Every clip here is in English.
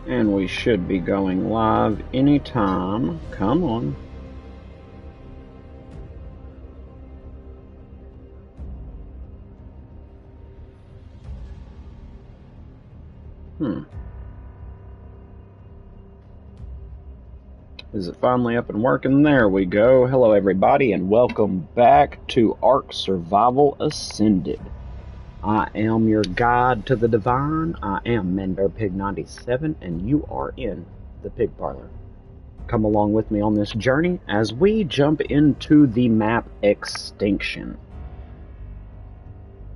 And we should be going live anytime. Come on. Is it finally up and working? There we go. Hello everybody and welcome back to Ark Survival Ascended. I am your guide to the divine. I am ManBearPig97 and you are in the pig parlor. Come along with me on this journey as we jump into the map Extinction.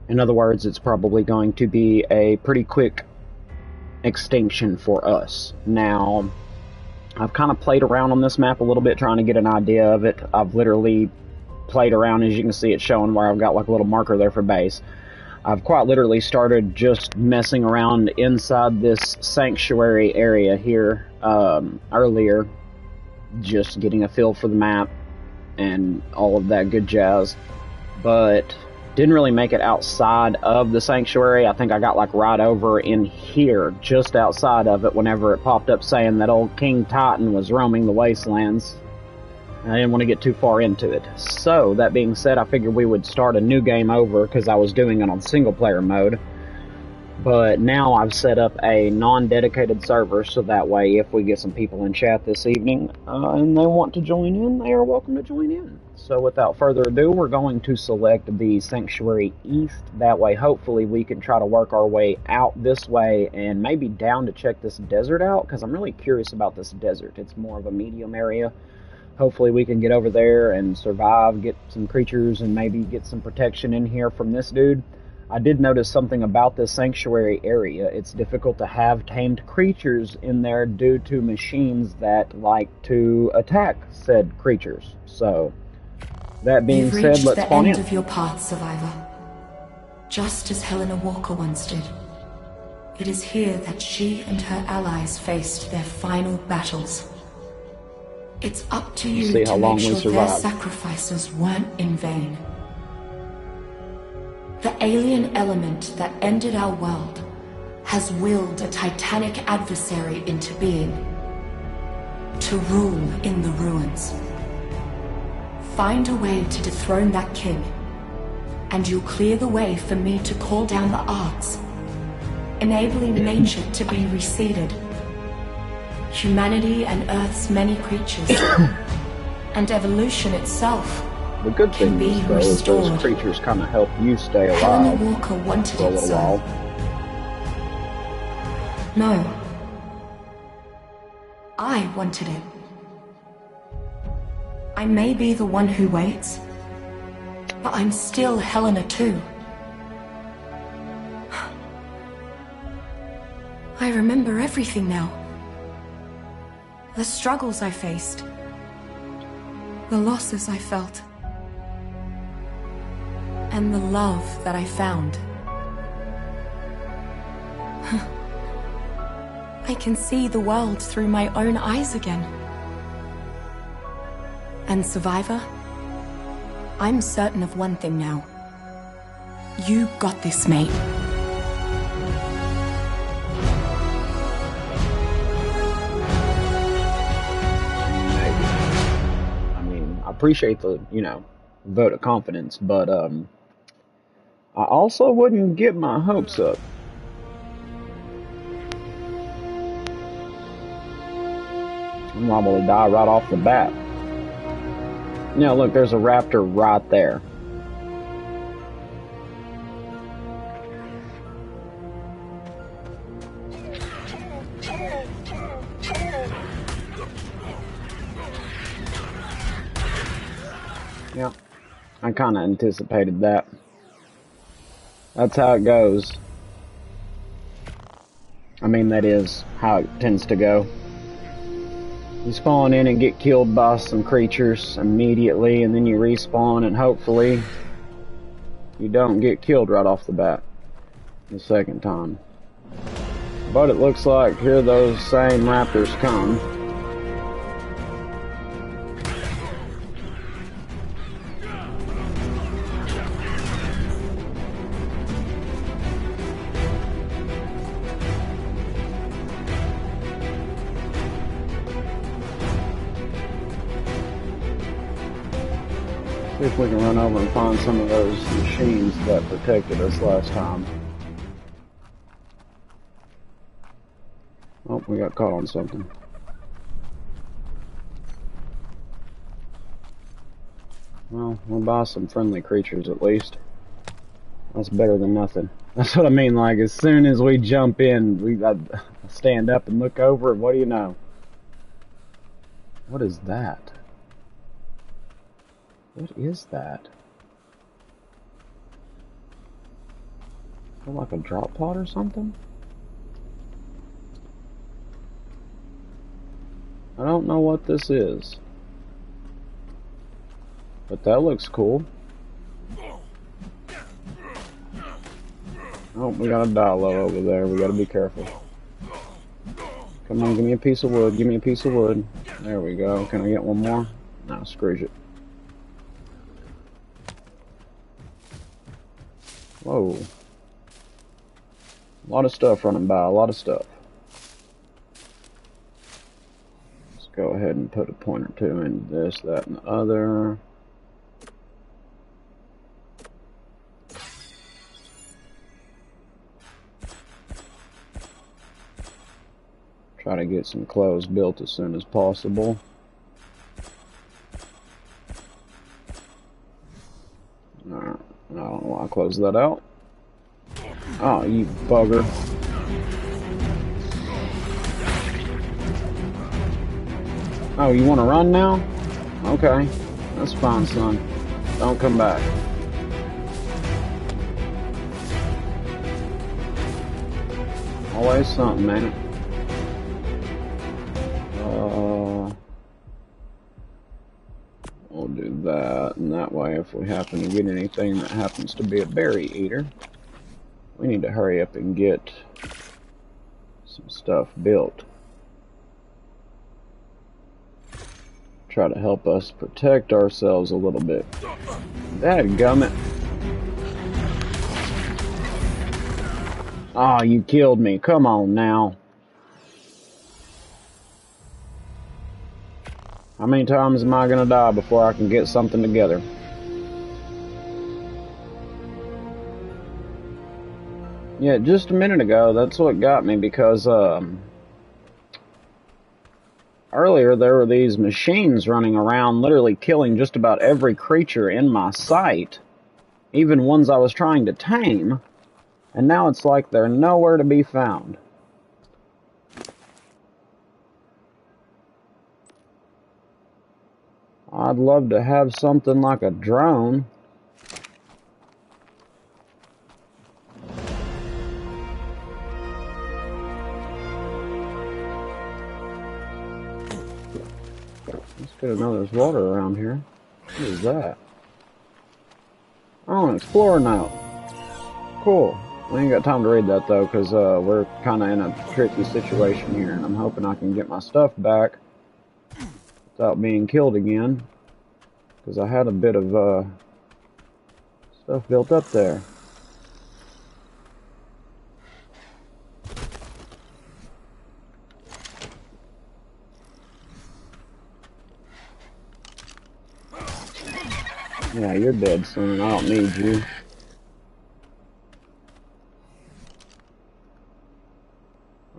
In other words, it's probably going to be a pretty quick extinction for us. Now, I've kind of played around on this map a little bit trying to get an idea of it. I've literally played around, as you can see, it's showing where I've got like a little marker there for base. I've quite literally started just messing around inside this sanctuary area here earlier, just getting a feel for the map and all of that good jazz, but didn't really make it outside of the sanctuary. I think I got like right over in here, just outside of it, whenever it popped up saying that old King Titan was roaming the wastelands. I didn't want to get too far into it. So, that being said, I figured we would start a new game over because I was doing it on single player mode. But now I've set up a non-dedicated server, so that way if we get some people in chat this evening and they want to join in, they are welcome to join in. So without further ado, we're going to select the Sanctuary East. That way hopefully we can try to work our way out this way and maybe down to check this desert out, because I'm really curious about this desert. It's more of a medium area. Hopefully we can get over there and survive, get some creatures, and maybe get some protection in here from this dude. I did notice something about this sanctuary area. It's difficult to have tamed creatures in there due to machines that like to attack said creatures. So, that being said, let's spawn in. You've reached the end of your path, survivor. Just as Helena Walker once did. It is here that she and her allies faced their final battles. It's up to you to make sure their sacrifices weren't in vain. The alien element that ended our world has willed a titanic adversary into being, to rule in the ruins. Find a way to dethrone that king, and you'll clear the way for me to call down the arts, enabling nature to be reseeded. Humanity and Earth's many creatures, and evolution itself. The good thing is, though, is those creatures kind of help you stay alive Helena Walker wanted for a little while. No. I wanted it. I may be the one who waits, but I'm still Helena too. I remember everything now. The struggles I faced. The losses I felt. And the love that I found. I can see the world through my own eyes again. And survivor, I'm certain of one thing now. You got this, mate. Maybe. I mean, I appreciate the, vote of confidence, but I also wouldn't get my hopes up. I'm liable to die right off the bat. Now look, there's a raptor right there. Yep, I kind of anticipated that. That's how it goes. I mean, that is how it tends to go. You spawn in and get killed by some creatures immediately, and then you respawn, and hopefully you don't get killed right off the bat the second time. But it looks like here those same raptors come. See if we can run over and find some of those machines that protected us last time. Oh, we got caught on something. Well, we'll buy some friendly creatures at least. That's better than nothing. That's what I mean, like, as soon as we jump in, we stand up and look over, and what do you know? What is that? What is that? Is that like a drop pod or something? I don't know what this is. But that looks cool. Oh, we got a Dilo over there. We gotta be careful. Come on, give me a piece of wood. Give me a piece of wood. There we go. Can I get one more? No, screw it. Whoa. A lot of stuff running by. A lot of stuff. Let's go ahead and put a point or two into this, that, and the other. Try to get some clothes built as soon as possible. Alright, I don't know why I closed that out. Oh, you bugger. Oh, you want to run now? Okay, that's fine, son. Don't come back. Always something, man. We'll do that, and that way if we happen to get anything that happens to be a berry eater, we need to hurry up and get some stuff built. Try to help us protect ourselves a little bit. Dadgummit. Oh, you killed me. Come on now. How many times am I gonna die before I can get something together? Yeah, just a minute ago, that's what got me, because earlier there were these machines running around literally killing just about every creature in my sight, even ones I was trying to tame, and now it's like they're nowhere to be found. I'd love to have something like a drone. Let's get another. There's water around here. What is that? Oh, an explorer note. Cool. We ain't got time to read that though, because we're kind of in a tricky situation here, and I'm hoping I can get my stuff back without being killed again, because I had a bit of stuff built up there. Yeah, you're dead soon. I don't need you.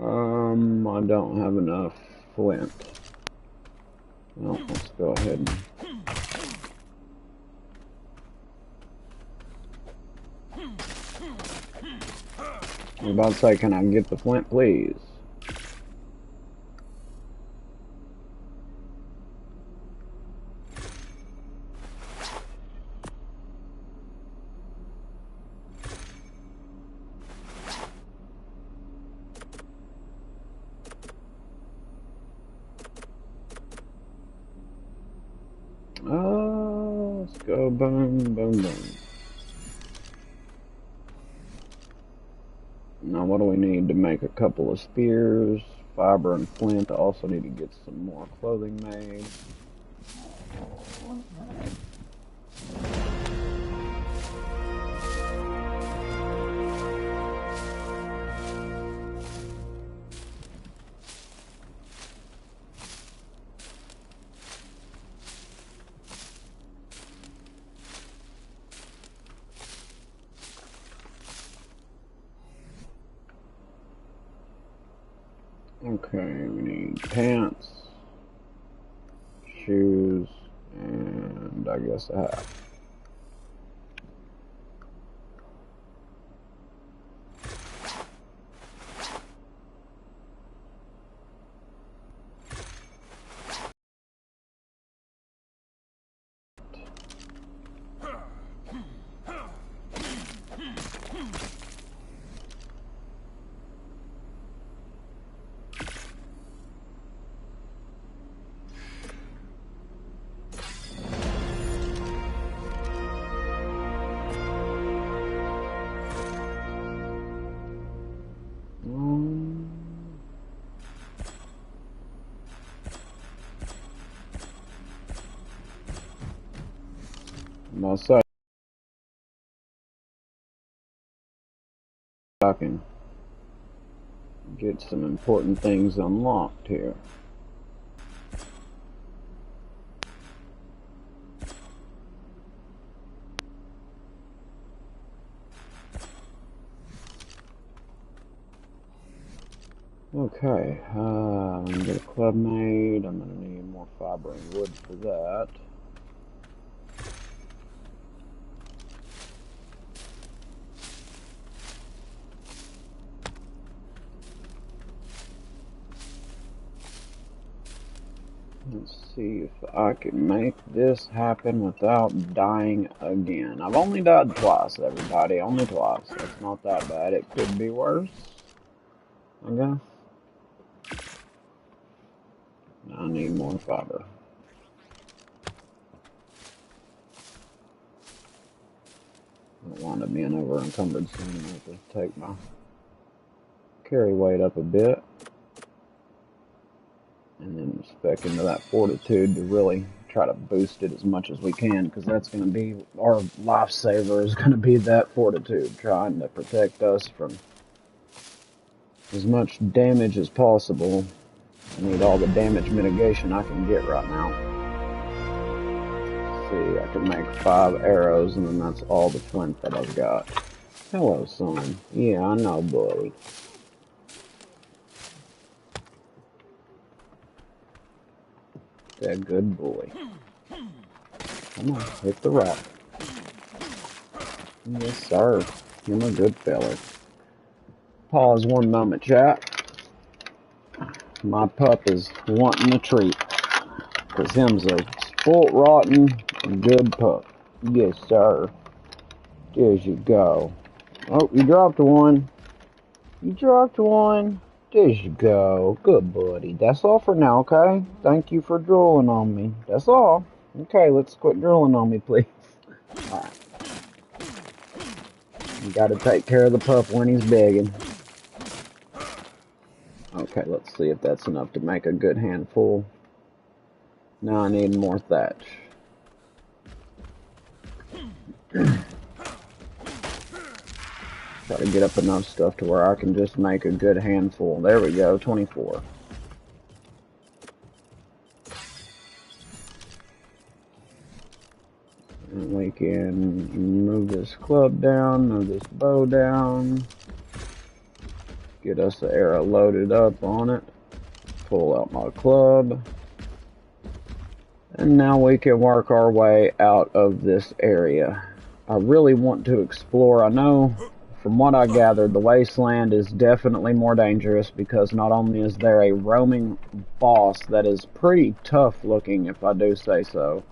I don't have enough flint. Well, let's go ahead and... I was about to say, can I get the flint, please? Let's go boom, boom, boom. Now what do we need to make a couple of spears? Fiber and flint. I also need to get some more clothing made. Okay, we need pants, shoes, and I guess a hat. My side, I can get some important things unlocked here. Okay, I'm gonna get a club made. I'm gonna need more fiber and wood for that. Let's see if I can make this happen without dying again. I've only died twice, everybody. Only twice. That's not that bad. It could be worse, I guess. I need more fiber. I don't want to be over encumbered soon. I have to take my carry weight up a bit. And then spec into that fortitude to really try to boost it as much as we can, because that's going to be our lifesaver, is going to be that fortitude, trying to protect us from as much damage as possible. I need all the damage mitigation I can get right now. Let's see, I can make 5 arrows, and then that's all the flint that I've got. Hello, son. Yeah, I know, buddy. That good boy. Come on, hit the rock. Yes, sir. You're a good fella. Pause one moment, chat. My pup is wanting a treat. Because him's a spoilt, rotten, good pup. Yes, sir. There you go. Oh, you dropped one. You dropped one. There you go. Good buddy. That's all for now, okay? Thank you for drooling on me. That's all. Okay, let's quit drooling on me, please. Alright. You gotta take care of the pup when he's begging. Okay, let's see if that's enough to make a good handful. Now I need more thatch. Try to get up enough stuff to where I can just make a good handful. There we go, 24. And we can move this club down, move this bow down. Get us an arrow loaded up on it. Pull out my club. And now we can work our way out of this area. I really want to explore. I know from what I gathered, the wasteland is definitely more dangerous because not only is there a roaming boss that is pretty tough looking, if I do say so,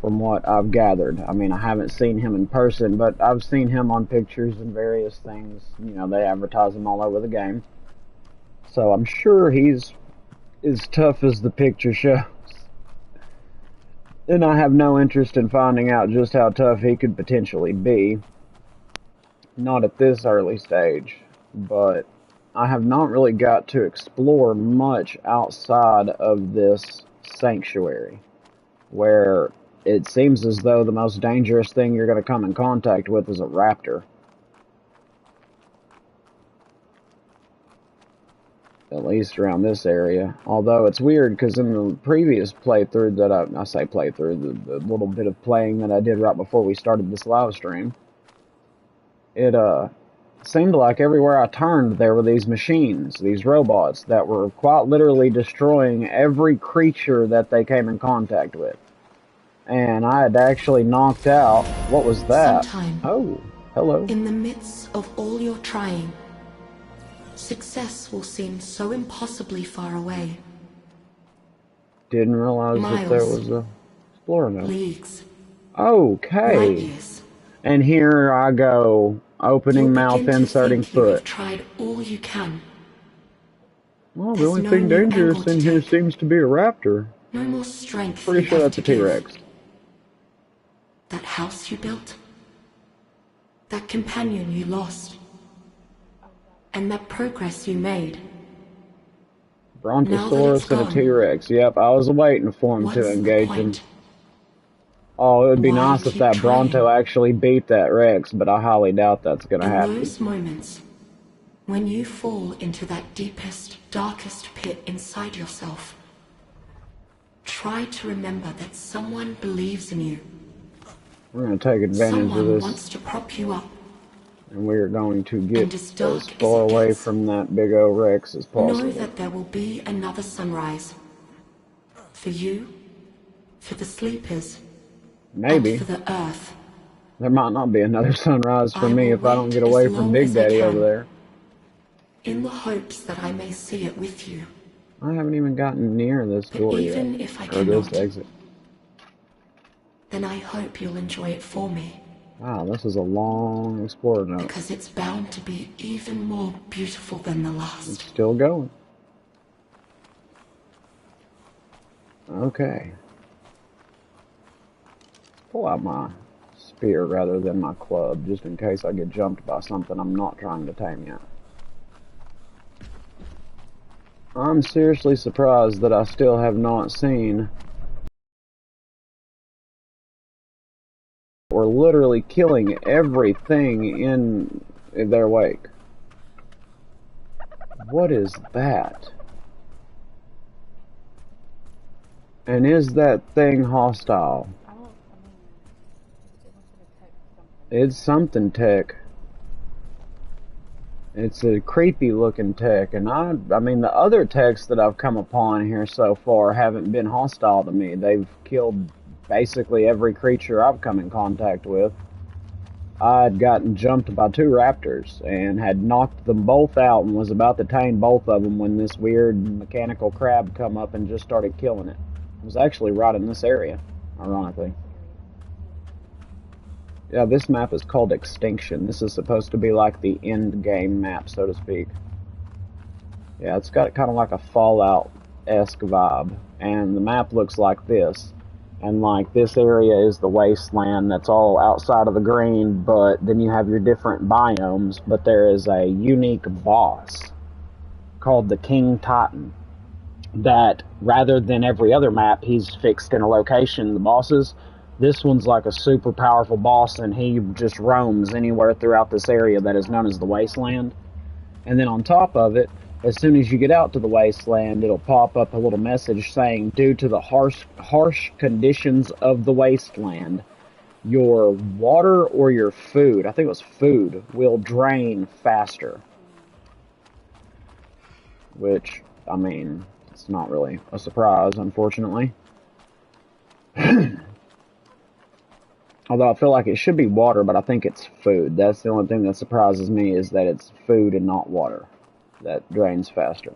from what I've gathered. I mean, I haven't seen him in person, but I've seen him on pictures and various things. You know, they advertise him all over the game. So I'm sure he's as tough as the picture shows. And I have no interest in finding out just how tough he could potentially be. Not at this early stage, but I have not really got to explore much outside of this sanctuary, where it seems as though the most dangerous thing you're going to come in contact with is a raptor. At least around this area. Although it's weird because in the previous playthrough that I say playthrough, the little bit of playing that I did right before we started this live stream, it seemed like everywhere I turned there were these machines, these robots that were quite literally destroying every creature that they came in contact with. And I had actually knocked out, what was that? Sometime, Oh, hello. in the midst of all your trying, success will seem so impossibly far away. Didn't realize Miles, that there was a explorer note. Leagues, Okay. light years. And here I go, opening mouth, inserting foot. You have tried all you can. Well, the only thing dangerous in here seems to be a raptor. No more strength. Pretty sure that's a T-Rex. That house you built, that companion you lost, and that progress you made. Brontosaurus and a T-Rex. Yep, I was waiting for him to engage him. Oh, it would be nice if that Bronto actually beat that Rex, but I highly doubt that's going to happen. In those moments, when you fall into that deepest, darkest pit inside yourself, try to remember that someone believes in you. We're going to take advantage of this. Someone wants to prop you up. And we're going to get as far away from that big old Rex as possible. Know that there will be another sunrise. For you, for the sleepers, maybe. And for the earth. There might not be another sunrise for me if I don't get away from Big Daddy over there. In the hopes that I may see it with you. I haven't even gotten near this door yet. Even if I or cannot, this exit. Then I hope you'll enjoy it for me. Wow, this is a long explorer note. Because it's bound to be even more beautiful than the last. It's still going. Okay. Pull out my spear rather than my club, just in case I get jumped by something I'm not trying to tame yet. I'm seriously surprised that I still have not seen or literally killing everything in their wake. What is that? And is that thing hostile? It's something tech. It's a creepy looking tech, and I mean the other techs that I've come upon here so far haven't been hostile to me. They've killed basically every creature I've come in contact with. I'd gotten jumped by 2 raptors and had knocked them both out and was about to tame both of them when this weird mechanical crab come up and just started killing it. It was actually right in this area, ironically. Yeah, this map is called Extinction. This is supposed to be like the end game map, so to speak. Yeah, it's got kind of like a Fallout-esque vibe. And the map looks like this. And like this area is the wasteland that's all outside of the green, but then you have your different biomes, but there is a unique boss called the King Titan that, rather than every other map, he's fixed in a location, the bosses. This one's like a super powerful boss, and he just roams anywhere throughout this area that is known as the Wasteland. And then on top of it, as soon as you get out to the Wasteland, it'll pop up a little message saying, due to the harsh conditions of the Wasteland, your water or your food, I think it was food, will drain faster. Which, I mean, it's not really a surprise, unfortunately. Although I feel like it should be water, but I think it's food. That's the only thing that surprises me, is that it's food and not water that drains faster.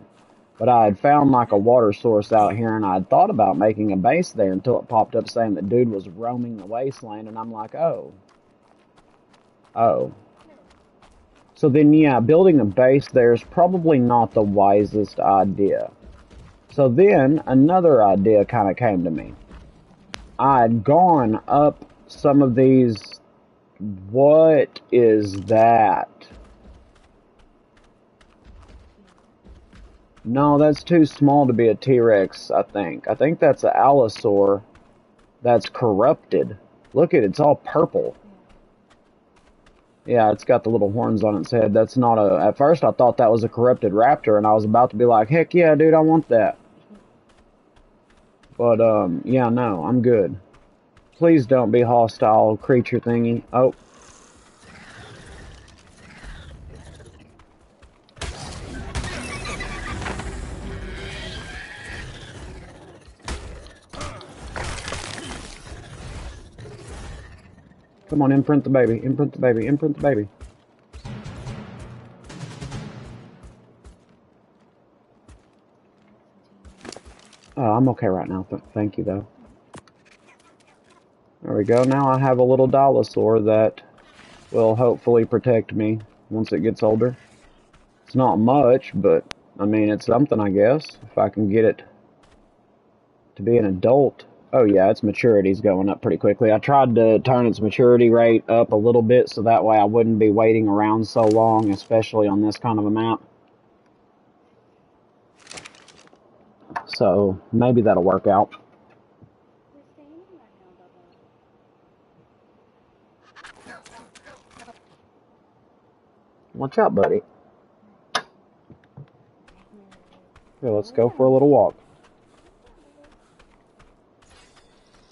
But I had found like a water source out here, and I had thought about making a base there until it popped up saying that dude was roaming the wasteland, and I'm like, oh. So then, yeah, building a base there is probably not the wisest idea. So then, another idea kind of came to me. I had gone up some of these... What is that? No, that's too small to be a T-Rex, I think. I think that's an Allosaur that's corrupted. Look at it, it's all purple. Yeah, it's got the little horns on its head. That's not a... At first I thought that was a corrupted raptor, and I was about to be like, heck yeah, dude, I want that. But, yeah, no, I'm good. Please don't be hostile, creature thingy. Oh. Come on, imprint the baby, imprint the baby, imprint the baby. Oh, I'm okay right now. Thank you, though. There we go. Now I have a little dinosaur that will hopefully protect me once it gets older. It's not much, but I mean, it's something, I guess, if I can get it to be an adult. Oh yeah, its maturity's going up pretty quickly. I tried to turn its maturity rate up a little bit so that way I wouldn't be waiting around so long, especially on this kind of a map. So maybe that'll work out. Watch out, buddy. Here, let's go for a little walk.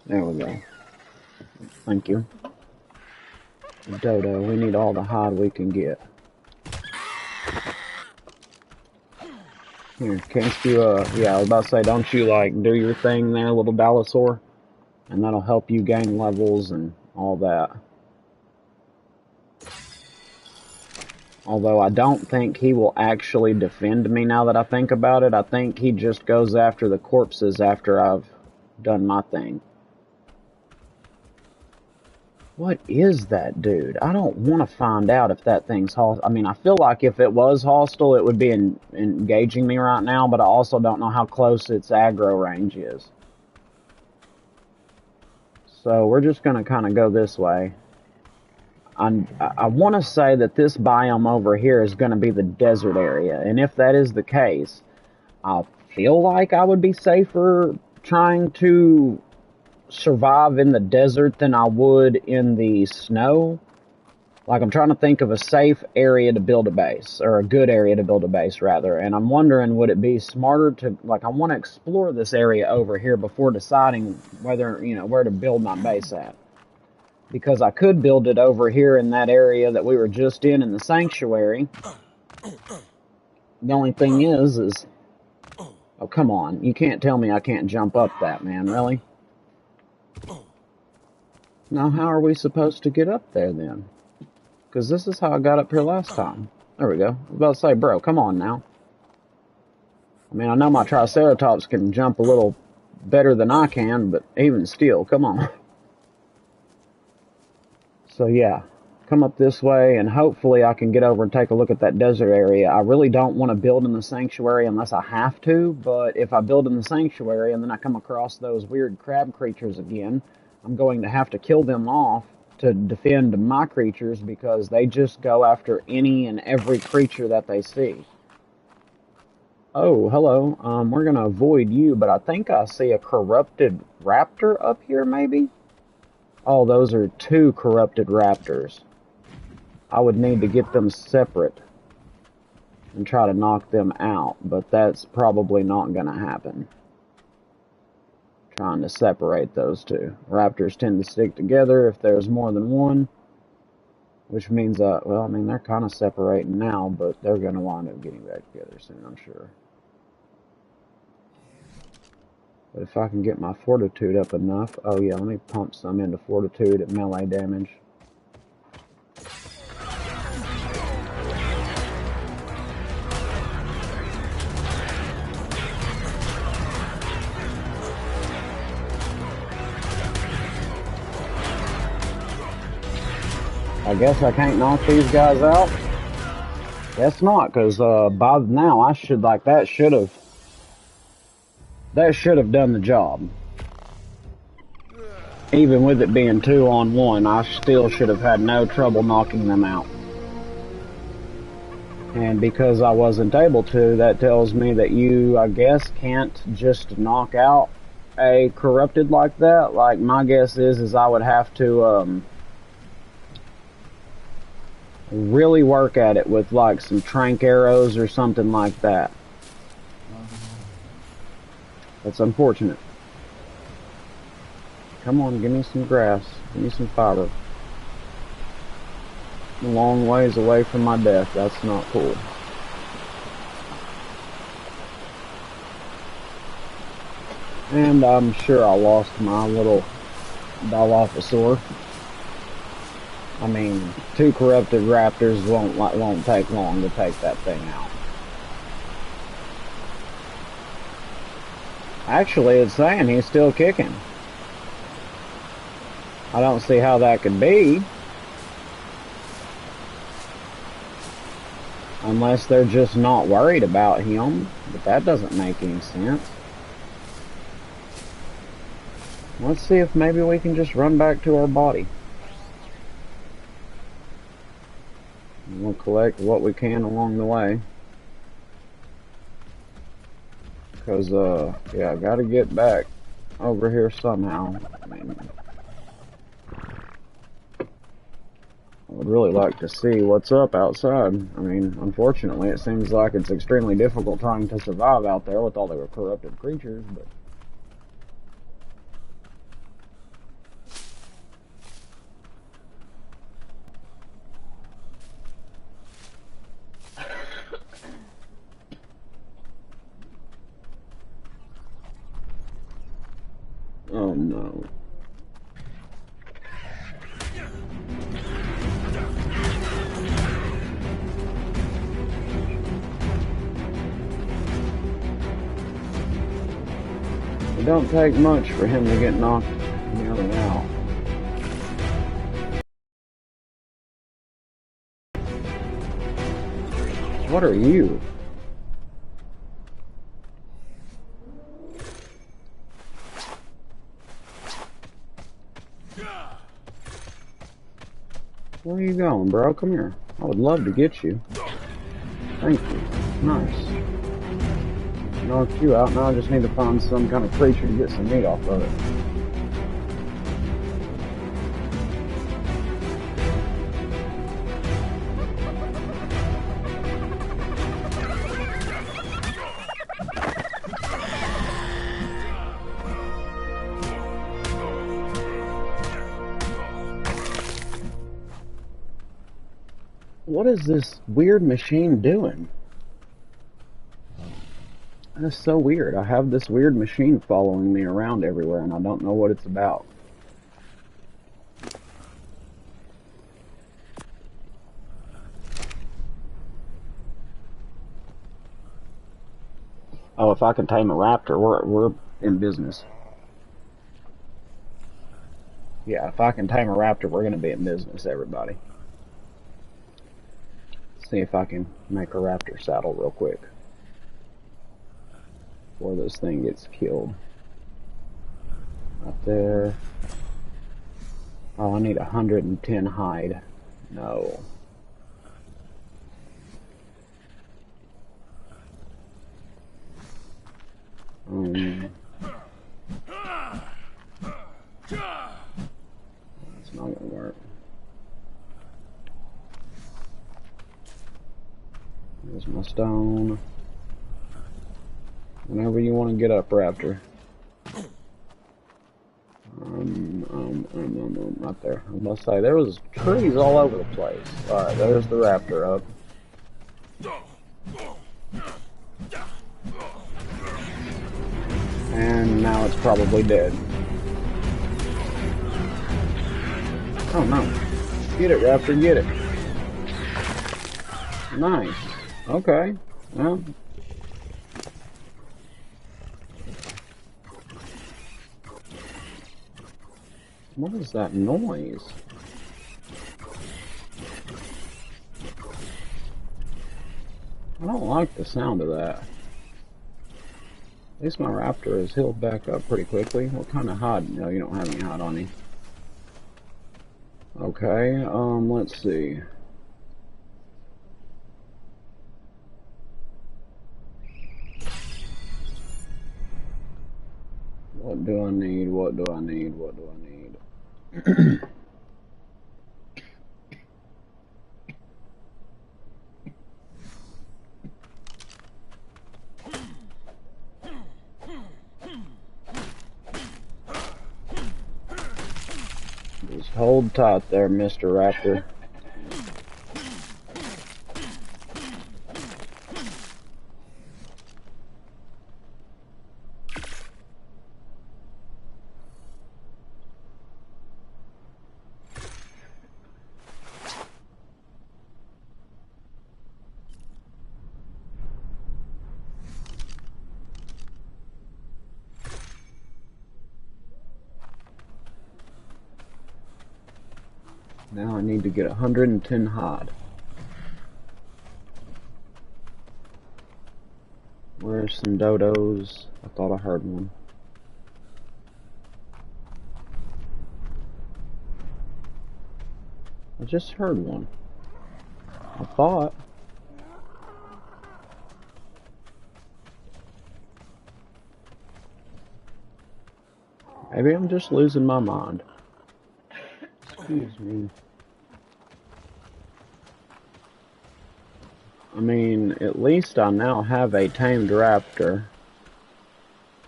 There we go. Thank you. Dodo, we need all the hide we can get. Here, can't you, yeah, I was about to say, don't you, like, do your thing there, little dinosaur? And that'll help you gain levels and all that. Although I don't think he will actually defend me now that I think about it. I think he just goes after the corpses after I've done my thing. What is that dude? I don't want to find out if that thing's hostile. I mean, I feel like if it was hostile, it would be engaging me right now, but I also don't know how close its aggro range is. So we're just going to kind of go this way. I want to say that this biome over here is going to be the desert area, and if that is the case, I feel like I would be safer trying to survive in the desert than I would in the snow. Like, I'm trying to think of a safe area to build a base, or a good area to build a base, rather, and I'm wondering, would it be smarter to, like, I want to explore this area over here before deciding whether, you know, where to build my base at. Because I could build it over here in that area that we were just in the sanctuary. The only thing is, oh, come on, you can't tell me I can't jump up that, man, really? Now, how are we supposed to get up there, then? Because this is how I got up here last time. There we go. I was about to say, bro, come on now. I mean, I know my Triceratops can jump a little better than I can, but even still, come on. So, yeah, come up this way, and hopefully I can get over and take a look at that desert area. I really don't want to build in the sanctuary unless I have to, but if I build in the sanctuary and then I come across those weird crab creatures again, I'm going to have to kill them off to defend my creatures because they just go after any and every creature that they see. Oh, hello. We're going to avoid you, but I think I see a corrupted raptor up here, maybe? Oh, those are two corrupted raptors. I would need to get them separate and try to knock them out, but that's probably not going to happen. Trying to separate those two. Raptors tend to stick together if there's more than one, which means, well, I mean, they're kind of separating now, but they're going to wind up getting back together soon, I'm sure. But if I can get my fortitude up enough, oh yeah, let me pump some into fortitude at melee damage. I guess I can't knock these guys out. Guess not, because by now I should, like, that should have done the job. Even with it being 2-on-1, I still should have had no trouble knocking them out. And because I wasn't able to, that tells me that you, I guess, can't just knock out a corrupted like that. Like, my guess is I would have to, really work at it with, like, some trank arrows or something like that. That's unfortunate. Come on, give me some grass. Give me some fiber. A long ways away from my death. That's not cool. And I'm sure I lost my little Dilophosaur. I mean, two corrupted raptors won't take long to take that thing out. Actually, it's saying he's still kicking. I don't see how that could be. Unless they're just not worried about him. But that doesn't make any sense. Let's see if maybe we can just run back to our body. We'll collect what we can along the way. Because, yeah, I gotta get back over here somehow. I mean, I would really like to see what's up outside. I mean, unfortunately, it seems like it's extremely difficult trying to survive out there with all the corrupted creatures, but... Oh no. It don't take much for him to get knocked nearly out. What are you? Where are you going, bro? Come here. I would love to get you. Thank you. Nice. Knocked you out. Now I just need to find some kind of creature to get some meat off of it. What is this weird machine doing? That's so weird. I have this weird machine following me around everywhere and I don't know what it's about. Oh, if I can tame a raptor, we're in business. Yeah, if I can tame a raptor, we're gonna be in business, everybody. See if I can make a raptor saddle real quick before this thing gets killed. Right there. Oh, I need 110 hide. No. It's not gonna work. There's my stone. Whenever you want to get up, raptor. Right there. I must say, there was trees all over the place. Alright, there's the raptor up. And now it's probably dead. Oh no. Get it, raptor, get it. Nice. Okay. Well. What is that noise? I don't like the sound of that. At least my raptor is healed back up pretty quickly. What kind of hide? No, you don't have any hide on you. Okay, let's see. What do I need? What do I need? What do I need? Just hold tight there, Mr. Raptor. Now I need to get 110 hide. Where's some dodos? I thought I heard one. I just heard one. I thought. Maybe I'm just losing my mind. Excuse me. I mean, at least I now have a tamed raptor.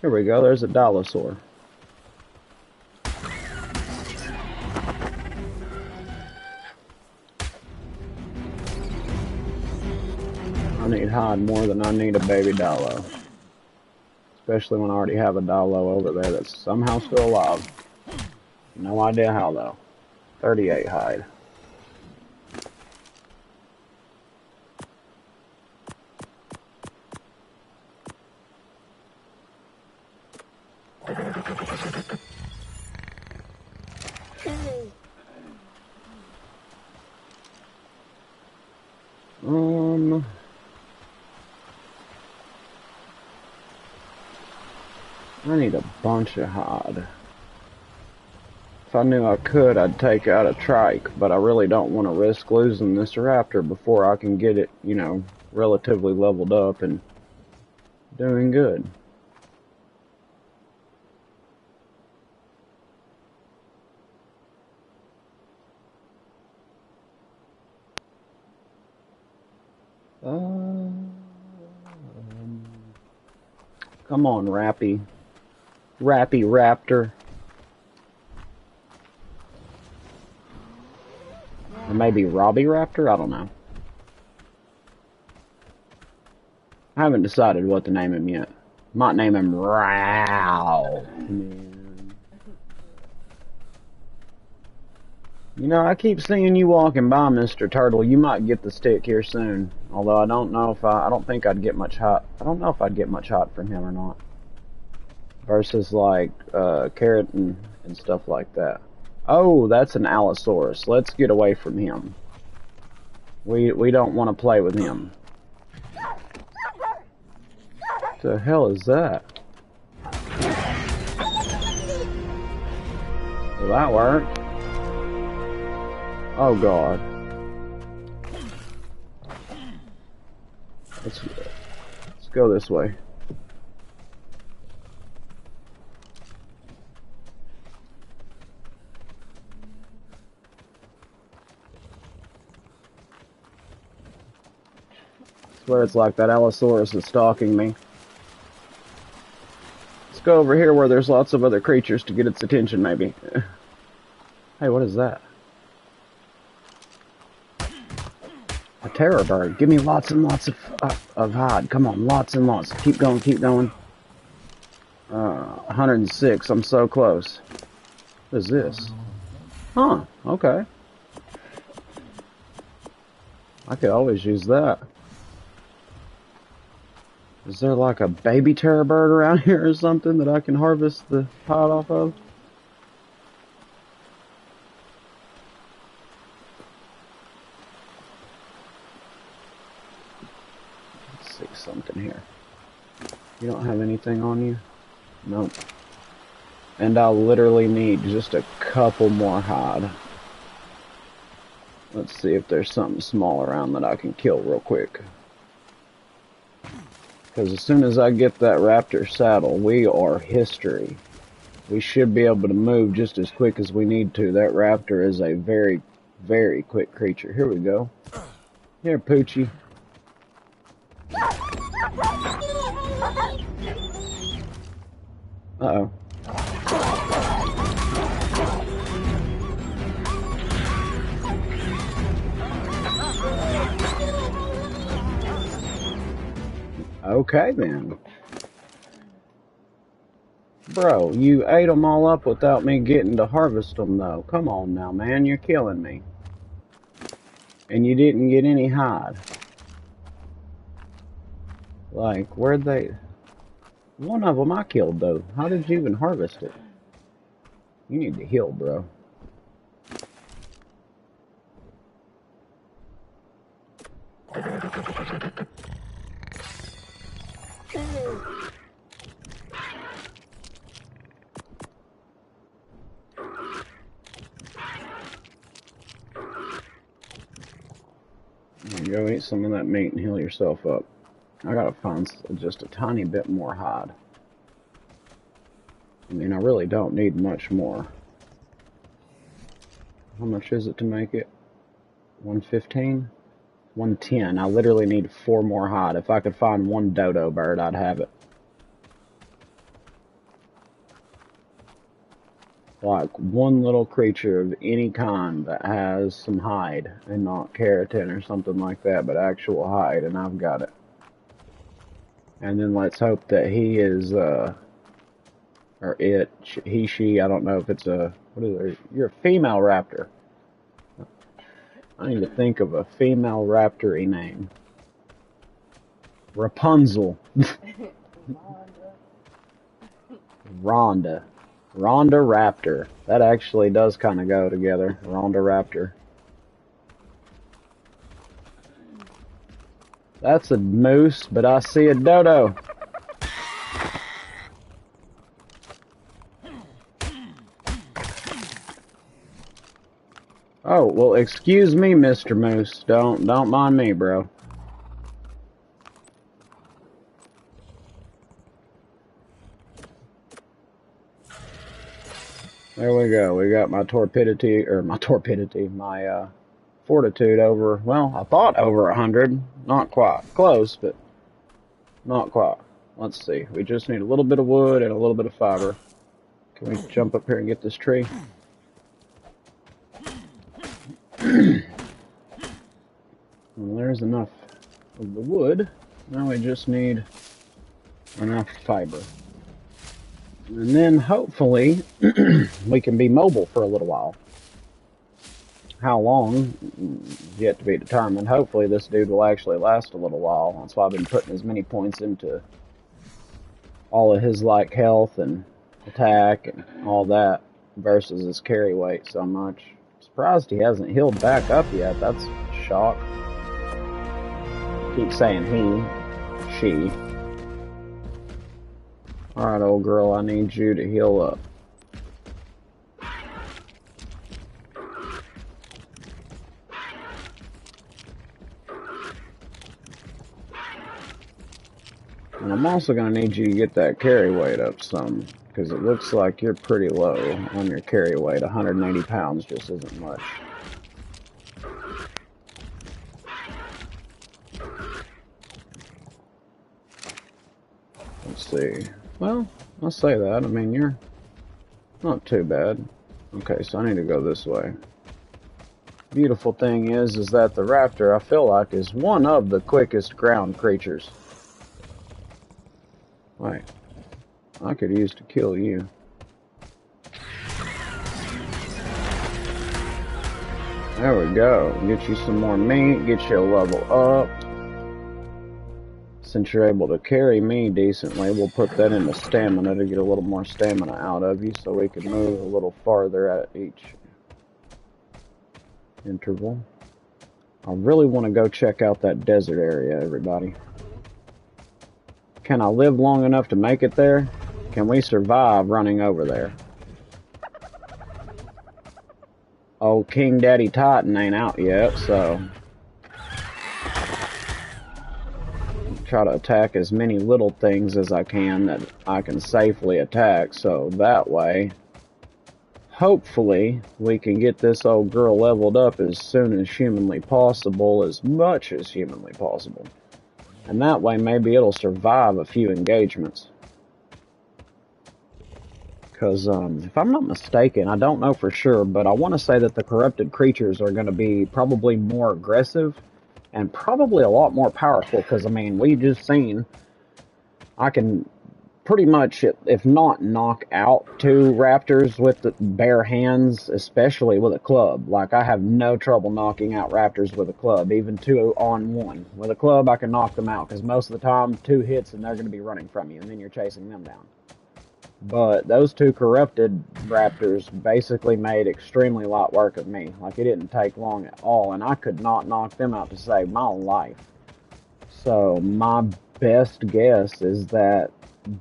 Here we go, there's a dinosaur. I need hide more than I need a baby Dalo. Especially when I already have a Dalo over there that's somehow still alive. No idea how though. 38 hide. I need a bunch of hide. If I knew I could, I'd take out a trike, but I really don't want to risk losing this raptor before I can get it, you know, relatively leveled up and doing good. Come on, Rappy. Rappy Raptor. Or maybe Robbie Raptor? I don't know. I haven't decided what to name him yet. Might name him Row. You know, I keep seeing you walking by, Mr. Turtle. You might get the stick here soon. Although I don't know if I don't think I'd get much hot. I don't know if I'd get much hot from him or not. Versus like Carrot and stuff like that. Oh, that's an Allosaurus. Let's get away from him. We don't want to play with him. What the hell is that? Well, that worked. Oh god. Let's go this way. I swear it's like that Allosaurus is stalking me. Let's go over here where there's lots of other creatures to get its attention, maybe. Hey, what is that? A terror bird. Give me lots and lots of hide. Come on, lots and lots. Keep going, keep going. 106. I'm so close. What is this? Huh, okay. I could always use that. Is there like a baby terror bird around here or something that I can harvest the hide off of? Something here. You don't have anything on you? Nope. And I'll literally need just a couple more hide. Let's see if there's something small around that I can kill real quick. Because as soon as I get that raptor saddle, we are history. We should be able to move just as quick as we need to. That raptor is a very, very quick creature. Here we go. Here, Poochie. Uh-oh. Okay, then. Bro, you ate them all up without me getting to harvest them, though. Come on now, man. You're killing me. And you didn't get any hide. Like, where'd they... One of them I killed, though. How did you even harvest it? You need to heal, bro. Go eat some of that meat and heal yourself up. I gotta find just a tiny bit more hide. I mean, I really don't need much more. How much is it to make it? 115? 110. I literally need 4 more hide. If I could find one dodo bird, I'd have it. Like one little creature of any kind that has some hide and not keratin or something like that, but actual hide, and I've got it. And then let's hope that he is, or it, he, she, I don't know if it's a, what is it? You're a female raptor. I need to think of a female raptor-y name. Rapunzel. Rhonda. Rhonda Raptor. That actually does kind of go together. Rhonda Raptor. That's a moose, but I see a dodo. Oh, well, excuse me, Mr. Moose. Don't mind me, bro. There we go. We got my torpidity, my fortitude over, well, I thought over 100. Not quite. Close, but not quite. Let's see. We just need a little bit of wood and a little bit of fiber. Can we jump up here and get this tree? Well, there's enough of the wood. Now we just need enough fiber. And then hopefully we can be mobile for a little while. How long, yet to be determined. Hopefully this dude will actually last a little while. That's why I've been putting as many points into all of his like health and attack and all that versus his carry weight so much. Surprised he hasn't healed back up yet. That's a shock. Keep saying he, she. Alright, old girl, I need you to heal up. And I'm also going to need you to get that carry weight up some, because it looks like you're pretty low on your carry weight. 180 pounds just isn't much. Let's see. Well, I'll say that. I mean, you're not too bad. Okay, so I need to go this way. Beautiful thing is that the raptor, I feel like, is one of the quickest ground creatures. Wait, I could use to kill you. There we go. Get you some more meat, get you a level up. Since you're able to carry me decently, we'll put that into stamina to get a little more stamina out of you so we can move a little farther at each interval. I really want to go check out that desert area, everybody. Can I live long enough to make it there? Can we survive running over there? Oh, King Daddy Titan ain't out yet, so try to attack as many little things as I can that I can safely attack, so that way hopefully we can get this old girl leveled up as soon as humanly possible, as much as humanly possible, and that way maybe it'll survive a few engagements. Because if I'm not mistaken, I don't know for sure, but I want to say that the corrupted creatures are going to be probably more aggressive and probably a lot more powerful, because, I mean, we just seen I can pretty much, if not knock out 2 raptors with the bare hands, especially with a club. Like, I have no trouble knocking out raptors with a club, even 2 on 1. With a club, I can knock them out, because most of the time, 2 hits and they're going to be running from you, and then you're chasing them down. But those 2 corrupted raptors basically made extremely light work of me. Like, it didn't take long at all, and I could not knock them out to save my life. So my best guess is that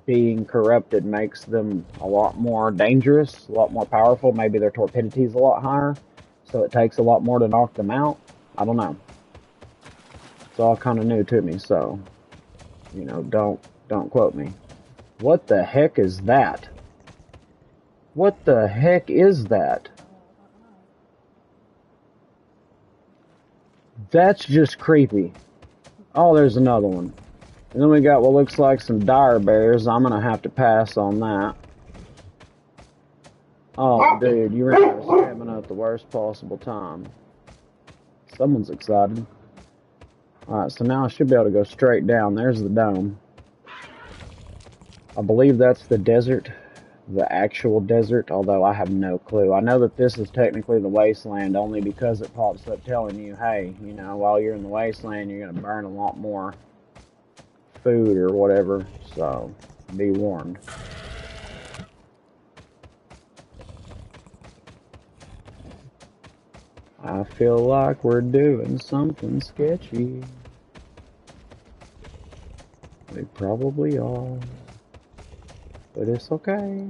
being corrupted makes them a lot more dangerous, a lot more powerful. Maybe their torpidity is a lot higher, so it takes a lot more to knock them out. I don't know. It's all kind of new to me, so you know, don't quote me. What the heck is that? What the heck is that? That's just creepy. Oh, there's another one. And then we got what looks like some dire bears. I'm gonna have to pass on that. Oh, dude, you ran out of stamina at the worst possible time. Someone's excited. Alright, so now I should be able to go straight down. There's the dome. I believe that's the desert. The actual desert, although I have no clue. I know that this is technically the wasteland only because it pops up telling you, hey, you know, while you're in the wasteland, you're going to burn a lot more food or whatever, so be warned. I feel like we're doing something sketchy. We probably are. But it's okay.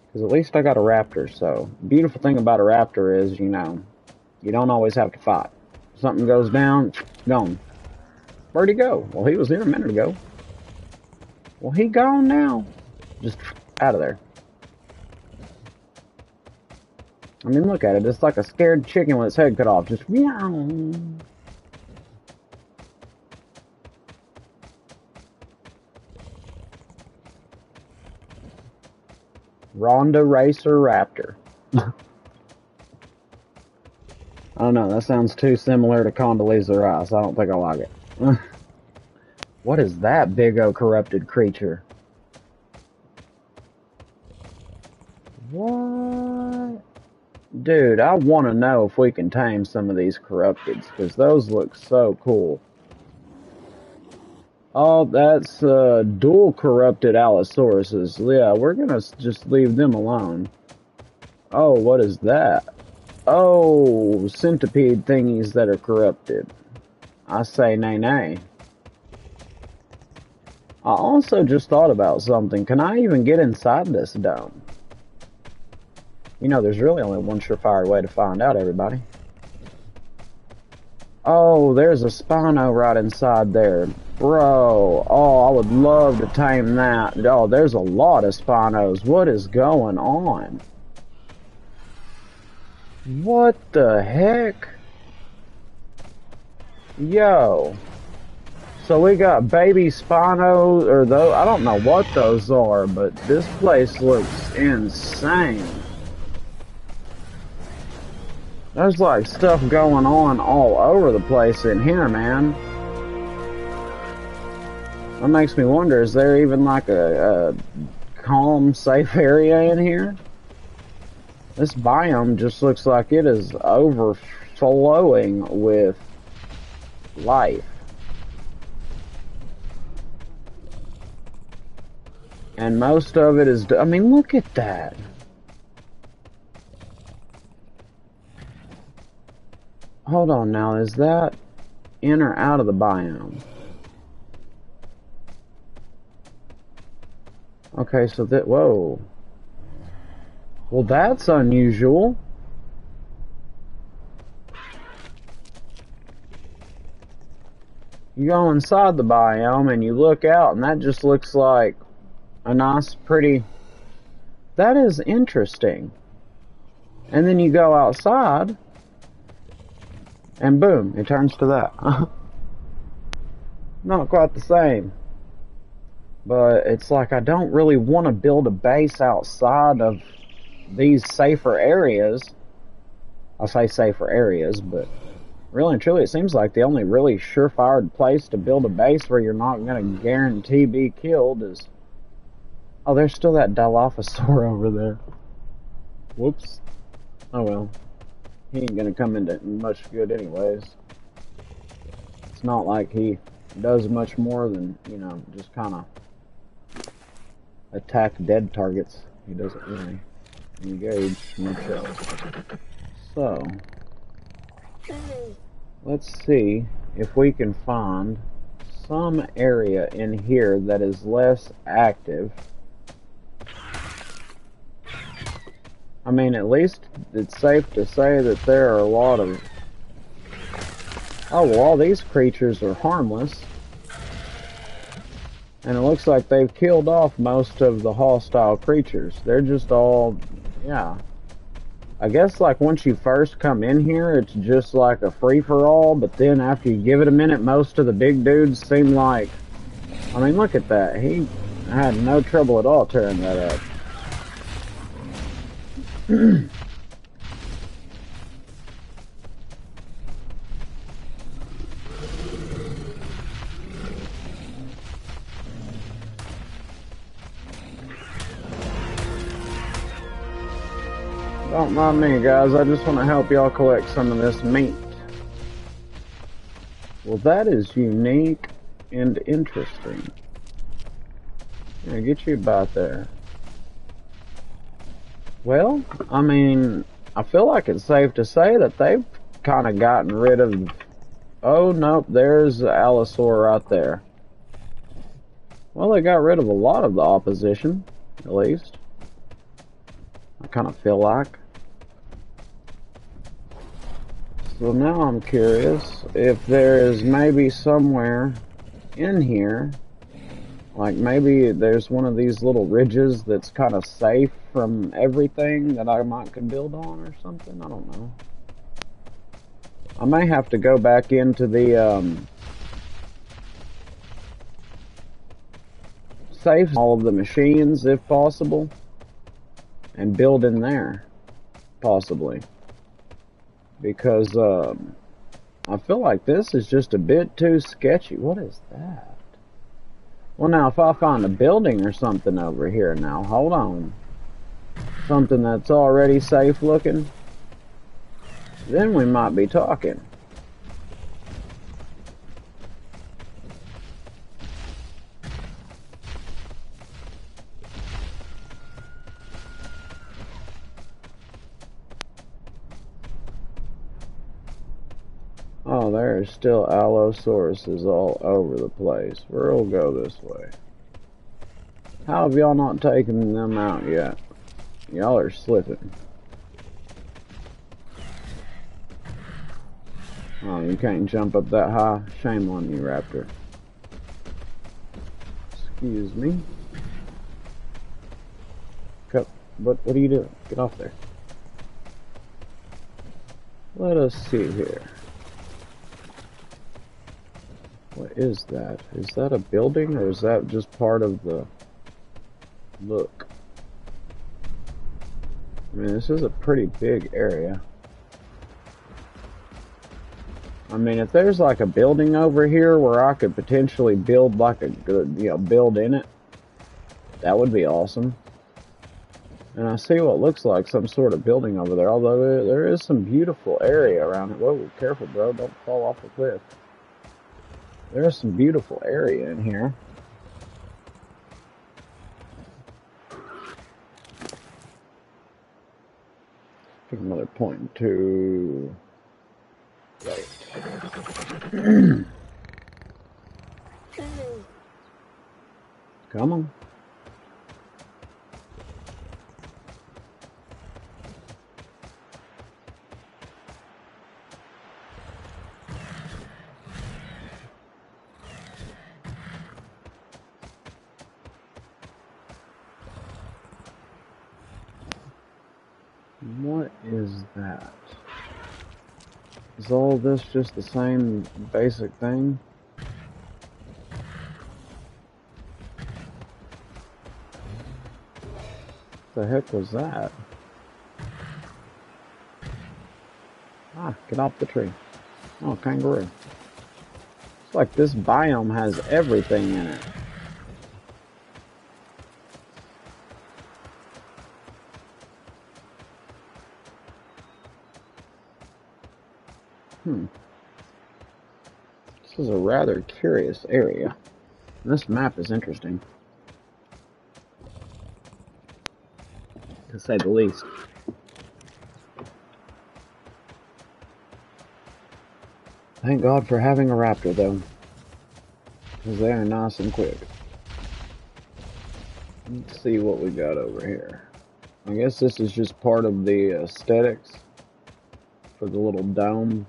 Because at least I got a raptor, so... The beautiful thing about a raptor is, you know, you don't always have to fight. If something goes down, gone. Where'd he go? Well, he was here a minute ago. Well, he gone now. Just out of there. I mean, look at it. It's like a scared chicken with its head cut off. Just meow. Ronda Racer Raptor. I don't know, that sounds too similar to Condoleezza Rice. I don't think I like it. What is that big O corrupted creature? What? Dude, I want to know if we can tame some of these corrupteds, because those look so cool. Oh, that's dual corrupted Allosauruses. Yeah, we're gonna just leave them alone. Oh, what is that? Oh, centipede thingies that are corrupted. I say nay nay. I also just thought about something. Can I even get inside this dome? You know, there's really only one surefire way to find out, everybody. Oh, there's a Spino right inside there. Bro, oh, I would love to tame that. Oh, there's a lot of Spinos. What is going on? What the heck? Yo. So we got baby Spinos, or though I don't know what those are, but this place looks insane. There's like stuff going on all over the place in here, man. That makes me wonder, is there even like a calm, safe area in here? This biome just looks like it is overflowing with life. And most of it is, I mean, look at that. Hold on now, is that in or out of the biome? Okay, so that, whoa. Well, that's unusual. You go inside the biome and you look out and that just looks like a nice, pretty, that is interesting. And then you go outside and boom, it turns to that. Not quite the same. But it's like I don't really want to build a base outside of these safer areas. I say safer areas, but really and truly it seems like the only really surefire place to build a base where you're not going to guarantee be killed is... Oh, there's still that Dilophosaur over there. Whoops. Oh well. He ain't going to come into much good anyways. It's not like he does much more than, you know, just kind of attack dead targets. He doesn't really engage much else. So, let's see if we can find some area in here that is less active. I mean, at least it's safe to say that there are a lot of... Oh, well, all these creatures are harmless. And it looks like they've killed off most of the hostile creatures. They're just all... yeah. I guess, like, once you first come in here, it's just like a free-for-all, but then after you give it a minute, most of the big dudes seem like... I mean, look at that. He had no trouble at all tearing that up. Don't mind me, guys. I just want to help y'all collect some of this meat. Well, that is unique and interesting. Yeah, get you about there. Well, I mean, I feel like it's safe to say that they've kind of gotten rid of... Oh, nope, there's Allosaur right there. Well, they got rid of a lot of the opposition, at least. I kind of feel like. So now I'm curious if there is maybe somewhere in here, like maybe there's one of these little ridges that's kind of safe from everything that I might could build on or something. I don't know. I may have to go back into the safe all of the machines if possible and build in there, possibly. Because I feel like this is just a bit too sketchy. What is that? Well, now, if I find a building or something over here now, hold on. Something that's already safe looking, then we might be talking. Oh, there's still Allosauruses all over the place. We'll go this way. How have y'all not taken them out yet? Y'all are slipping. Oh, you can't jump up that high? Shame on you, Raptor. Excuse me. What are you doing? Get off there. Let us see here. What is that? Is that a building, or is that just part of the look? I mean, this is a pretty big area. I mean, if there's like a building over here where I could potentially build like a good, build in it, that would be awesome. And I see what looks like some sort of building over there, although there is some beautiful area around it. Whoa, careful, bro, don't fall off the cliff. There's some beautiful area in here. Pick another point to... Right. Come on. What is that? Is all this just the same basic thing? The heck was that? Ah, get off the tree. Oh, kangaroo. It's like this biome has everything in it. This is a rather curious area. This map is interesting, to say the least. Thank God for having a raptor, though. Because they are nice and quick. Let's see what we got over here. I guess this is just part of the aesthetics for the little dome.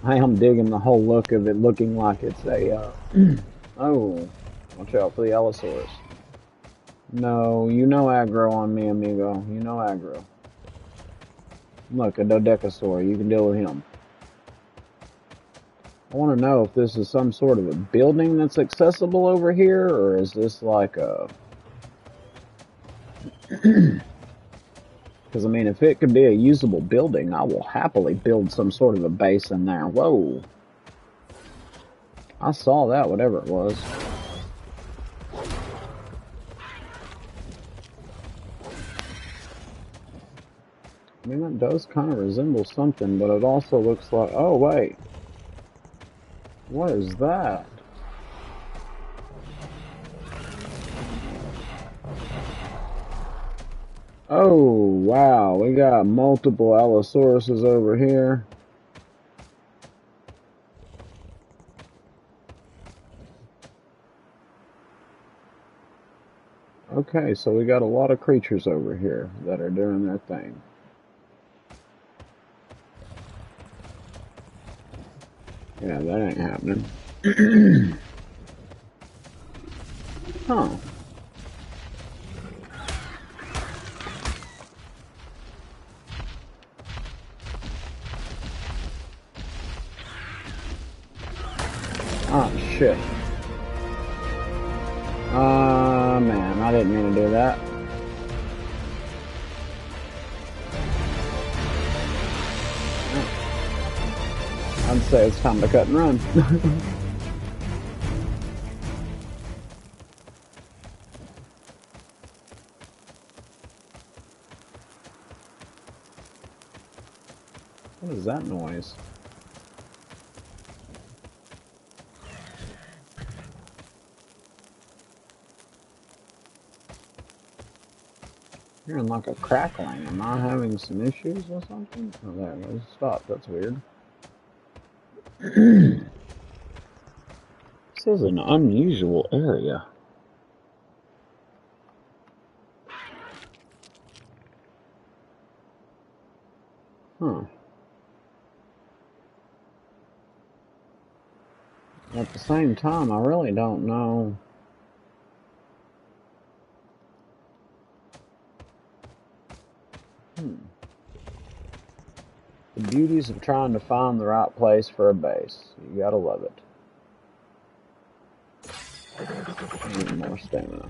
I am digging the whole look of it, looking like it's a, oh, watch out for the Allosaurus. No, you know aggro on me, amigo. You know aggro. Look, a Dodecasaur. You can deal with him. I want to know if this is some sort of a building that's accessible over here, or is this like a... Because, I mean, if it could be a usable building, I will happily build some sort of a base in there. Whoa. I saw that, whatever it was. I mean, that does kind of resemble something, but it also looks like... Oh, wait. What is that? Oh, wow. We got multiple Allosauruses over here. Okay, so we got a lot of creatures over here that are doing their thing. Yeah, that ain't happening. Huh. Oh, shit. Man, I didn't mean to do that. I'd say it's time to cut and run. What is that noise? Hearing like a crackling. Am I having some issues or something? Oh, there it goes. Stop. That's weird. This is an unusual area. Huh. At the same time, I really don't know. The beauties of trying to find the right place for a base. You gotta love it. I need more stamina.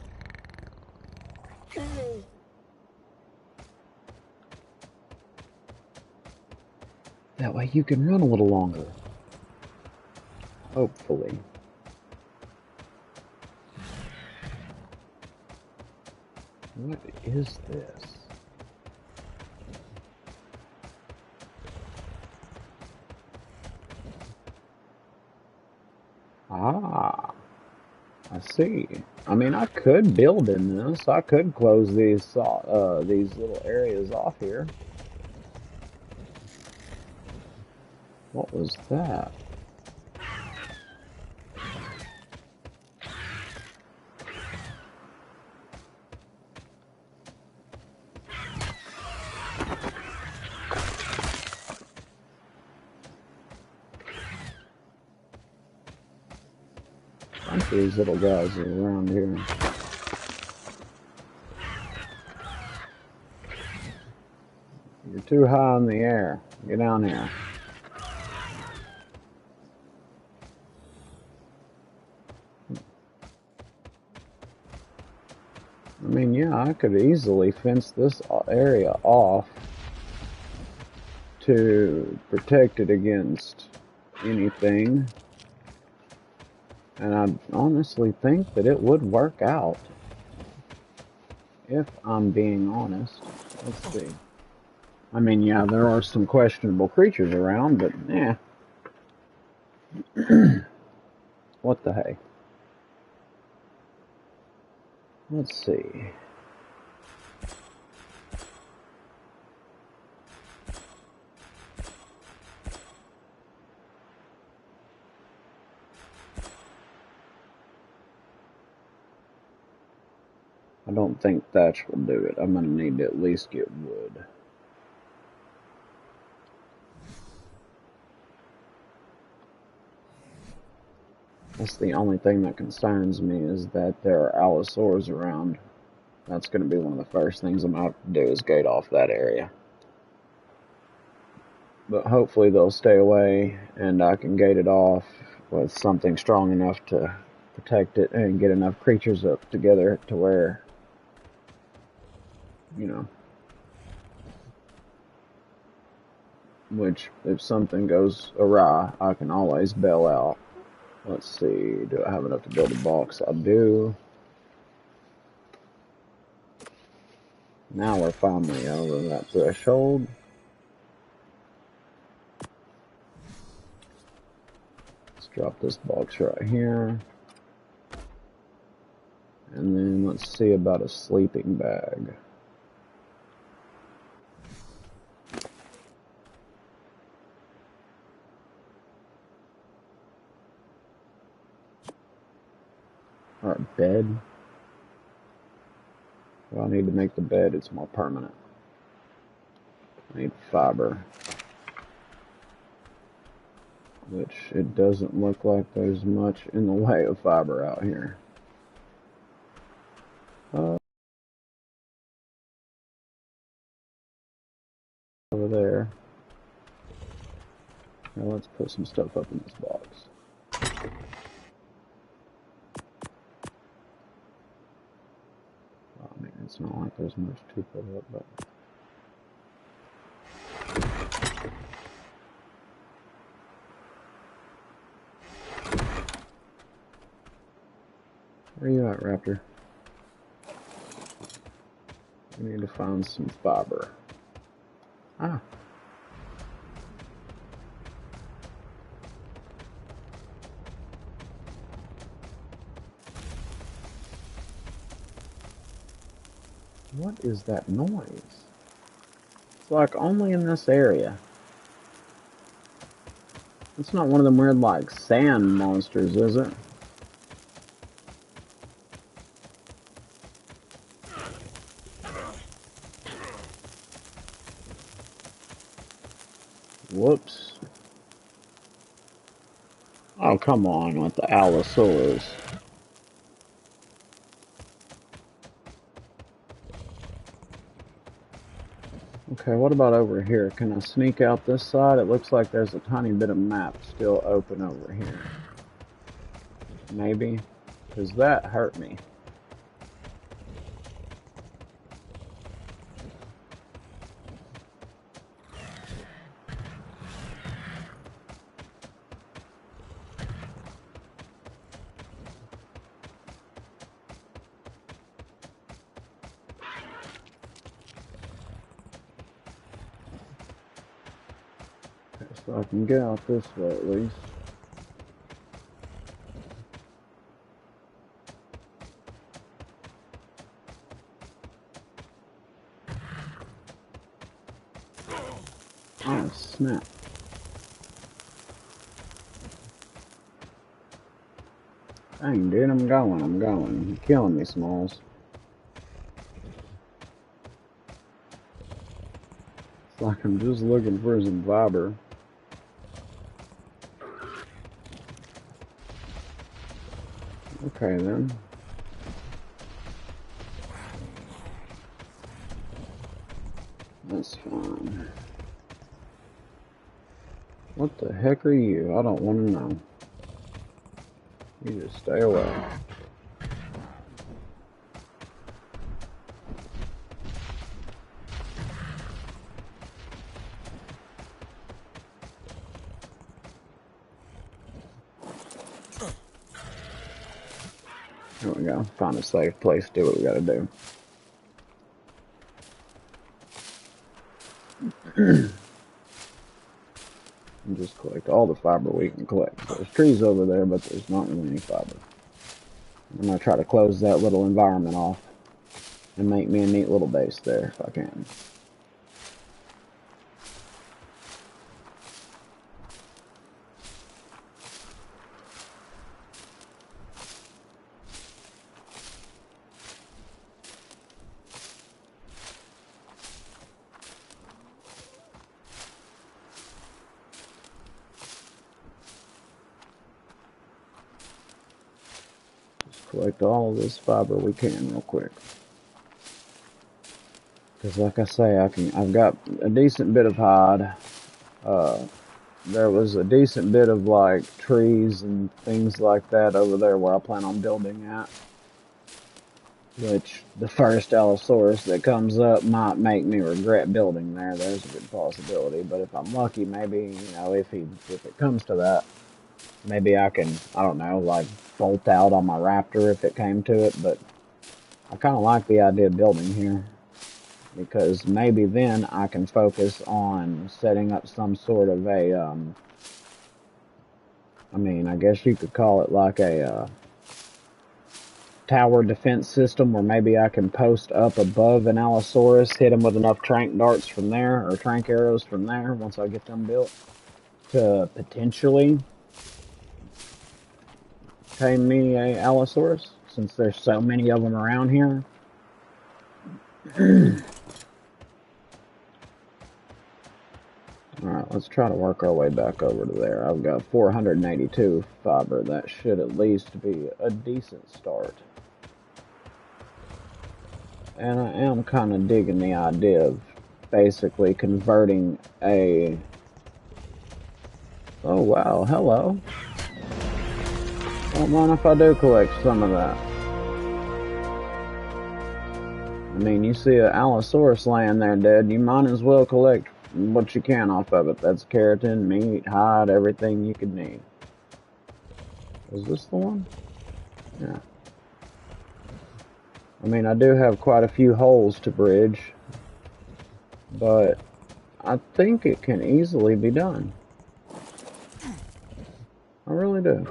That way you can run a little longer. Hopefully. What is this? Ah, I see. I mean, I could build in this. I could close these little areas off here. What was that? A bunch of these little guys are around here. You're too high in the air. Get down here. I mean, yeah, I could easily fence this area off to protect it against anything. And I honestly think that it would work out. If I'm being honest. Let's see. I mean, yeah, there are some questionable creatures around, but yeah. What the heck? Let's see. don't think thatch will do it. I'm going to need to at least get wood. That's the only thing that concerns me, is that there are allosaurs around. That's going to be one of the first things I'm going to have to do, is gate off that area. But hopefully they'll stay away and I can gate it off with something strong enough to protect it and get enough creatures up together to where, you know, which if something goes awry, I can always bail out. Let's see, do I have enough to build a box? I do. Now we're finally over that threshold. Let's drop this box right here. And then let's see about a sleeping bag. Or a bed. Well, I need to make the bed, it's more permanent. I need fiber. Which it doesn't look like there's much in the way of fiber out here. Over there. Now let's put some stuff up in this box. I mean, it's not like there's much to put up, but... Where you at, Raptor? We need to find some fiber. Ah. What is that noise? It's like only in this area. It's not one of them weird, like, sand monsters, is it? Whoops. Oh, come on with the allosaurs. Okay, what about over here? Can I sneak out this side? It looks like there's a tiny bit of map still open over here. Maybe? Because that hurt me. So I can get out this way at least. Oh, snap. Dang, dude, I'm going. You're killing me, Smalls. It's like I'm just looking for some fiber. Okay, then. That's fine. What the heck are you? I don't want to know. You just stay away. There we go. Find a safe place, do what we gotta do. And just collect all the fiber we can collect. There's trees over there, but there's not really any fiber. I'm gonna try to close that little environment off and make me a neat little base there if I can. Collect all of this fiber we can real quick. Because like I say, I've got a decent bit of hide. There was a decent bit of like trees and things like that over there where I plan on building at. Which the first Allosaurus that comes up might make me regret building there. There's a good possibility. But if I'm lucky, maybe, you know, if it comes to that, maybe I can, I don't know, like bolt out on my Raptor if it came to it. But I kind of like the idea of building here, because maybe then I can focus on setting up some sort of a, I mean, I guess you could call it like a tower defense system, where maybe I can post up above an Allosaurus, hit him with enough trank darts from there, or trank arrows from there, once I get them built, to potentially tame me a Allosaurus, since there's so many of them around here. Alright, let's try to work our way back over to there. I've got 482 fiber. That should at least be a decent start. And I am kind of digging the idea of basically converting a... Oh wow, hello. Don't mind if I do collect some of that. I mean, you see an Allosaurus laying there dead, you might as well collect what you can off of it. That's keratin, meat, hide, everything you could need. Is this the one? Yeah. I mean, I do have quite a few holes to bridge, but I think it can easily be done. I really do.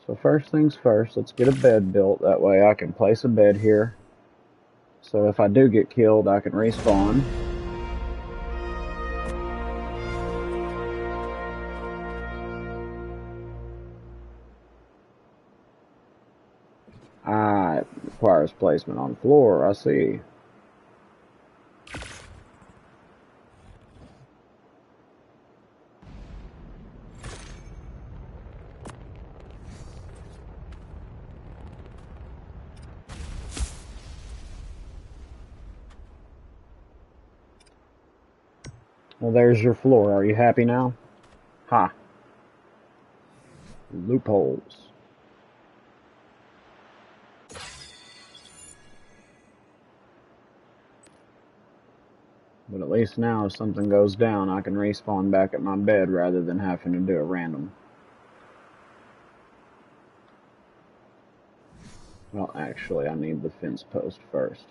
So first things first, let's get a bed built. That way I can place a bed here. So if I do get killed, I can respawn. Ah, it requires placement on the floor, I see. Well, there's your floor. Are you happy now? Ha. Loopholes. But at least now if something goes down, I can respawn back at my bed rather than having to do it random. Well, actually, I need the fence post first.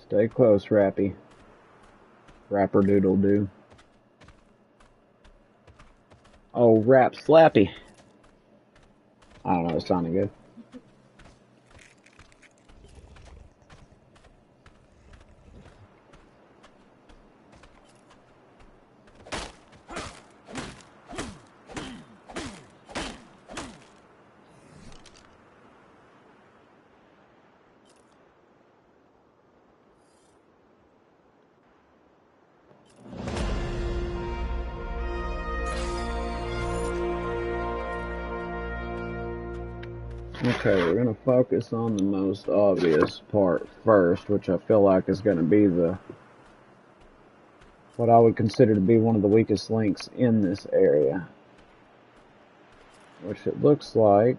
Stay close, Rappy. Rapper doodle doo. Oh, Rap Slappy. I don't know, it sounded good. Okay, we're going to focus on the most obvious part first, which I feel like is going to be what I would consider to be one of the weakest links in this area. Which it looks like,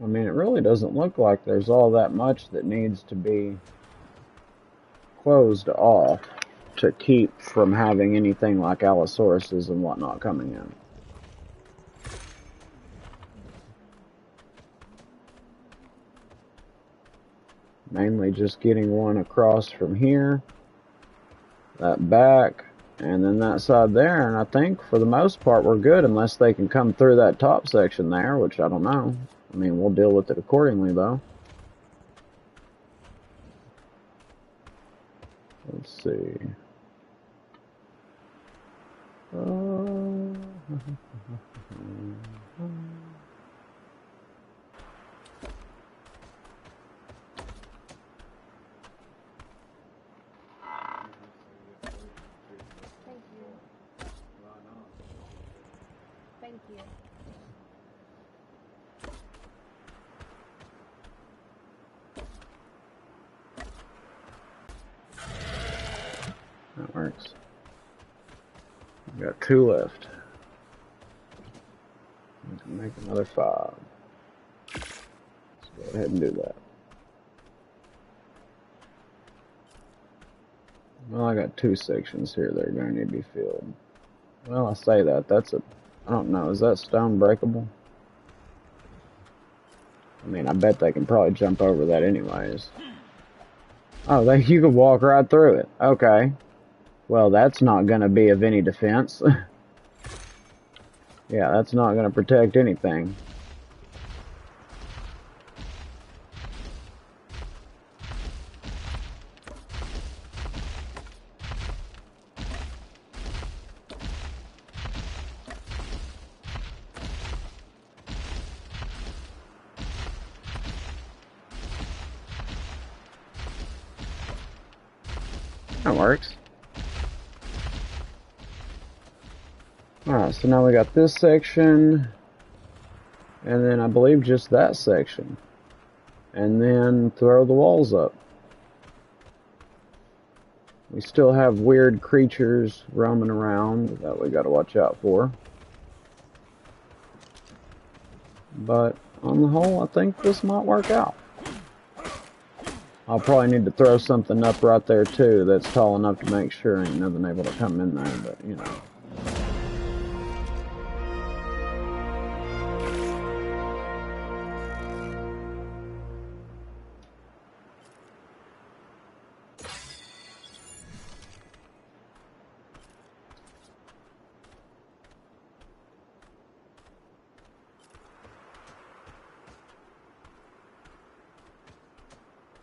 I mean, it really doesn't look like there's all that much that needs to be closed off to keep from having anything like Allosauruses and whatnot coming in. Mainly just getting one across from here, that back, and then that side there, and I think for the most part we're good, unless they can come through that top section there, which I don't know. I mean, we'll deal with it accordingly though. Let's see. Thank you. Thank you. That works. We got 2 left. We can make another 5. Let's go ahead and do that. Well, I got 2 sections here that are going to need to be filled. Well, I say that. That's a... I don't know. Is that stone breakable? I mean, I bet they can probably jump over that anyways. Oh, you can walk right through it. Okay. Well, that's not going to be of any defense. Yeah, that's not going to protect anything. That works. Alright, so now we got this section, and then I believe just that section. And then throw the walls up. We still have weird creatures roaming around that we gotta watch out for. But on the whole, I think this might work out. I'll probably need to throw something up right there too that's tall enough to make sure ain't nothing able to come in there, but you know.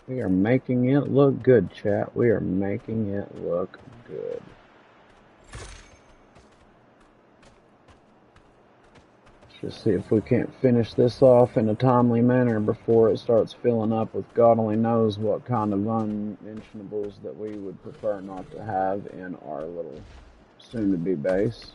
We are making it look good, chat. We are making it look good. Let's just see if we can't finish this off in a timely manner before it starts filling up with God only knows what kind of unmentionables that we would prefer not to have in our little soon-to-be base.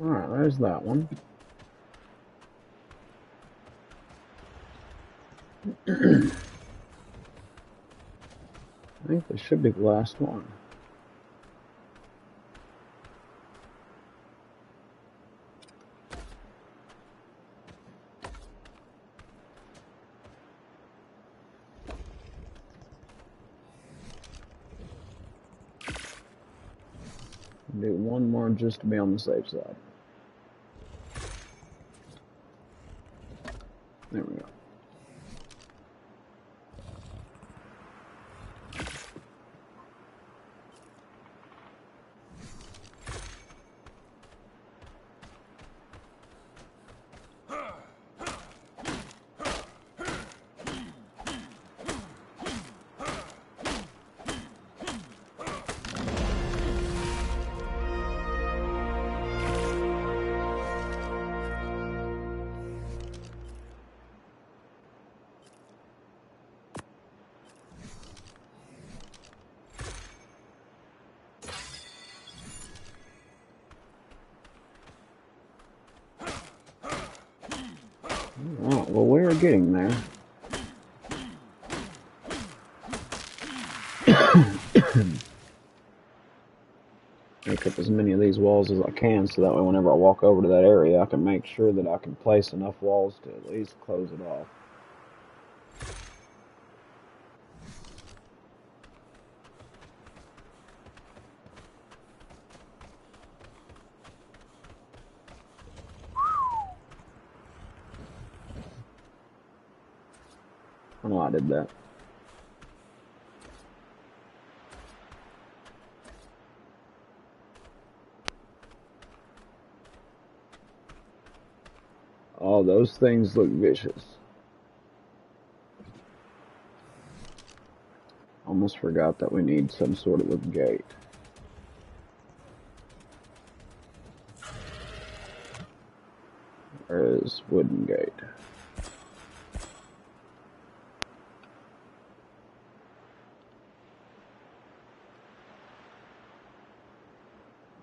Alright, there's that one. I think this should be the last one. Do one more just to be on the safe side. There we go. Alright, well, we're getting there. Make up as many of these walls as I can so that way whenever I walk over to that area I can make sure that I can place enough walls to at least close it off. why I did that. Oh, those things look vicious. Almost forgot that we need some sort of a gate. There is wooden gate.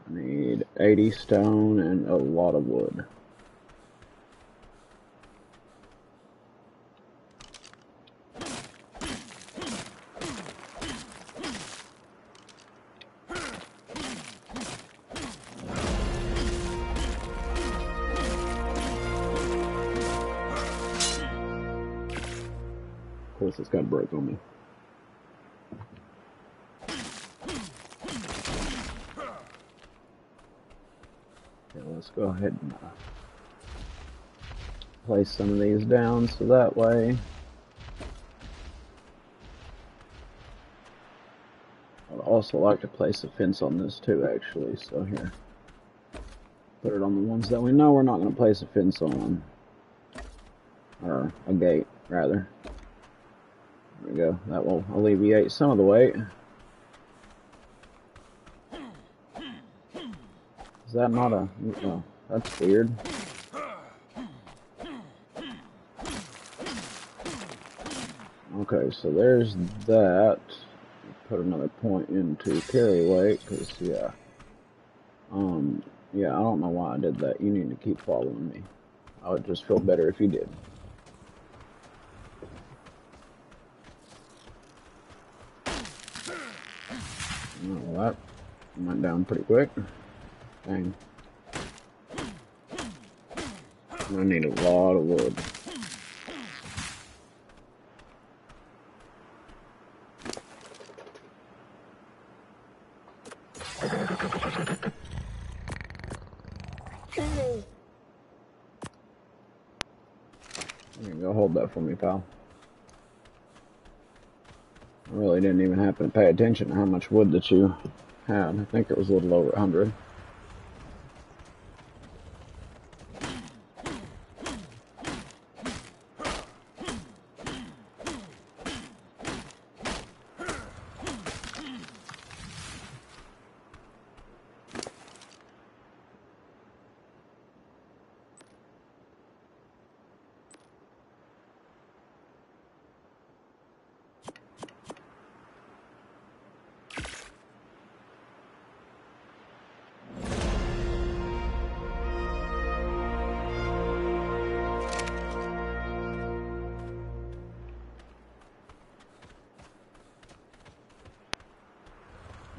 I need 80 stone and a lot of wood. Of course, it's got broke on me. Okay, let's go ahead and place some of these down so that way I'd also like to place a fence on this too, actually. So here, put it on the ones that we know we're not going to place a fence on, or a gate rather. There we go. That will alleviate some of the weight. Is that not a... Oh, that's weird. Okay, so there's that. Put another point into carry weight, because, yeah. Yeah, I don't know why I did that. You need to keep following me. I would just feel better if you did. Well, that went down pretty quick. Dang. I need a lot of wood. There you go, hold that for me, pal. I really didn't even happen to pay attention to how much wood that you had. I think it was a little over 100.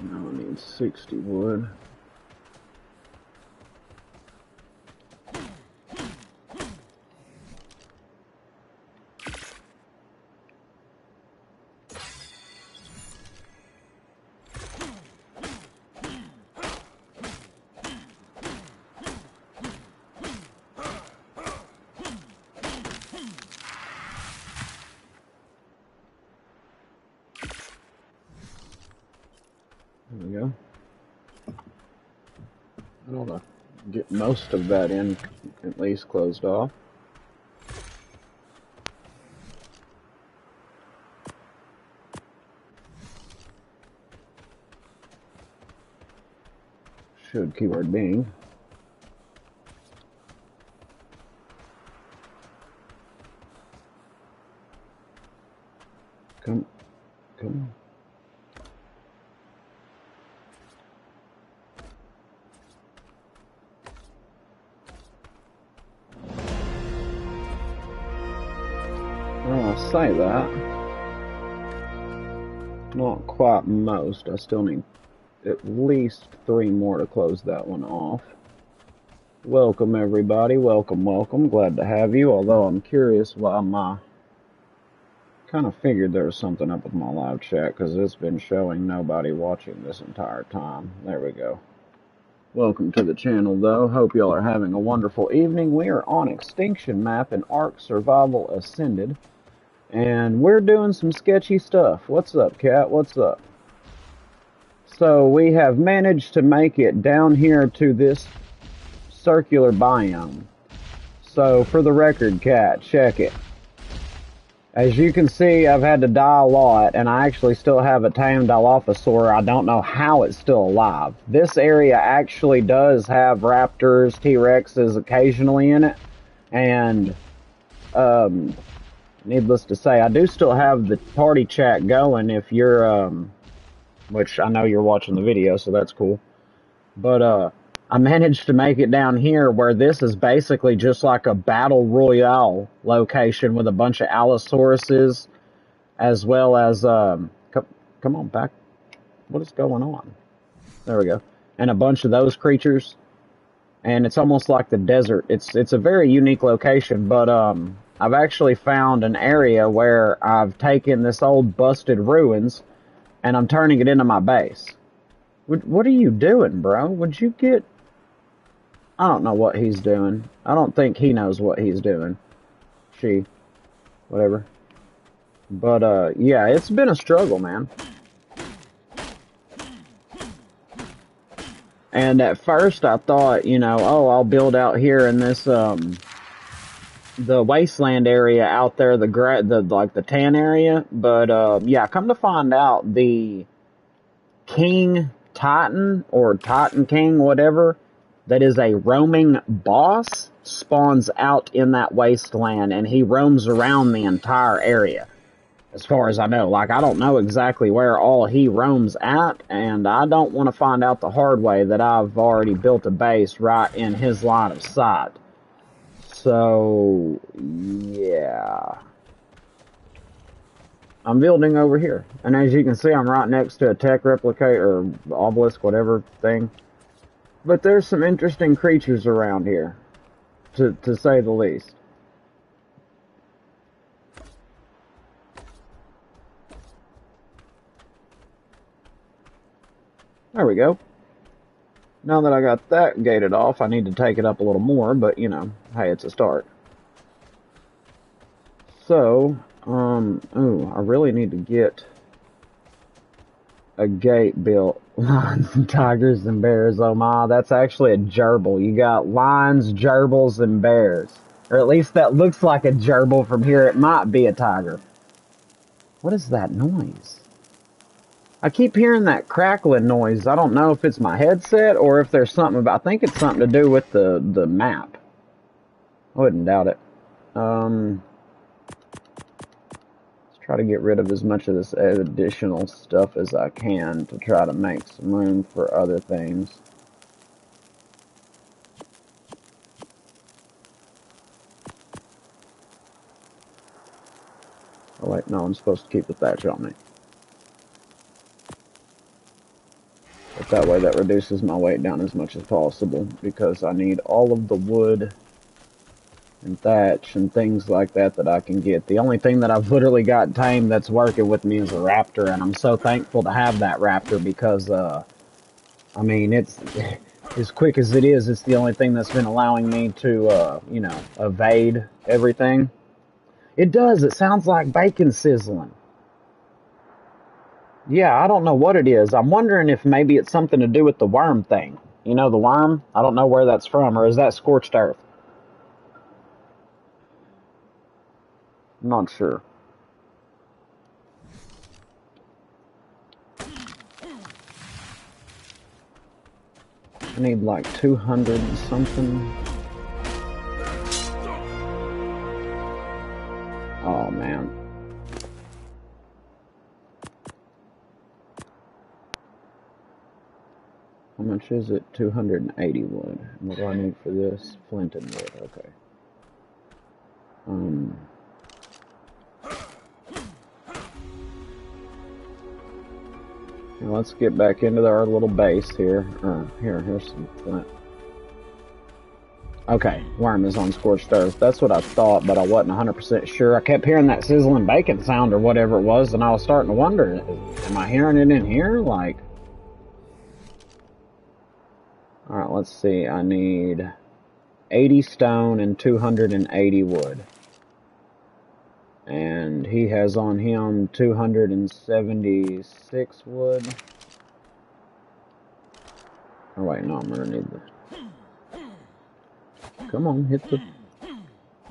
Now I need 60 wood. There we go. I don't know. Get most of that in, at least closed off. Should keyword being. Come on. Well, I'll say that. Not quite most. I still need at least 3 more to close that one off. Welcome, everybody. Welcome, welcome. Glad to have you. Although I'm curious why my... kind of figured there was something up with my live chat, because it's been showing nobody watching this entire time. There we go. Welcome to the channel, though. Hope y'all are having a wonderful evening. We are on Extinction map in Ark Survival Ascended. And we're doing some sketchy stuff. What's up, Cat? What's up? So we have managed to make it down here to this circular biome. So for the record, Cat, check it. As you can see, I've had to die a lot, and I actually still have a tamed Dilophosaur. I don't know how it's still alive. This area actually does have raptors, T-Rexes occasionally in it, and needless to say, I do still have the party chat going if you're, which I know you're watching the video, so that's cool. But, I managed to make it down here where this is basically just like a battle royale location with a bunch of Allosauruses, as well as, come on back. What is going on? There we go. And a bunch of those creatures. And it's almost like the desert. It's a very unique location, but, I've actually found an area where I've taken this old busted ruins and I'm turning it into my base. What are you doing, bro? Would you get... I don't know what he's doing. I don't think he knows what he's doing. She. Whatever. But, yeah, it's been a struggle, man. And at first I thought, you know, oh, I'll build out here in this, the wasteland area out there, like the tan area. But, yeah, come to find out, the King Titan, or Titan King, whatever, that is a roaming boss, spawns out in that wasteland, and he roams around the entire area, as far as I know. Like, I don't know exactly where all he roams at, and I don't want to find out the hard way that I've already built a base right in his line of sight. So, yeah. I'm building over here, and as you can see, I'm right next to a tech replicate, or obelisk, whatever thing. But there's some interesting creatures around here, to say the least. There we go. Now that I got that gated off, I need to take it up a little more, but, you know, hey, it's a start. So, ooh, I really need to get a gate built. Lions and tigers and bears, oh my, that's actually a gerbil. You got lions, gerbils, and bears. Or at least that looks like a gerbil from here. It might be a tiger. What is that noise? I keep hearing that crackling noise. I don't know if it's my headset or if there's something about... I think it's something to do with the map. I wouldn't doubt it. Try to get rid of as much of this additional stuff as I can to try to make some room for other things. Oh wait, no, I'm supposed to keep the thatch on me. But that way that reduces my weight down as much as possible, because I need all of the wood and thatch and things like that that I can get. The only thing that I've literally got tamed that's working with me is a raptor, and I'm so thankful to have that raptor because, I mean, it's, as quick as it is, it's the only thing that's been allowing me to, you know, evade everything. It does, it sounds like bacon sizzling. Yeah, I don't know what it is. I'm wondering if maybe it's something to do with the worm thing. You know, the worm? I don't know where that's from, or is that scorched earth? I'm not sure. I need like 200 and something. Oh man. How much is it? 280 wood. What do I need for this? Flint and wood, okay. Now let's get back into our little base here. Here's some flint. Okay, worm is on scorched earth. That's what I thought, but I wasn't 100% sure. I kept hearing that sizzling bacon sound or whatever it was, and I was starting to wonder, am I hearing it in here? Like... Alright, let's see. I need 80 stone and 280 wood. And he has on him 276 wood. Oh wait, no, I'm gonna need the... Come on, hit the...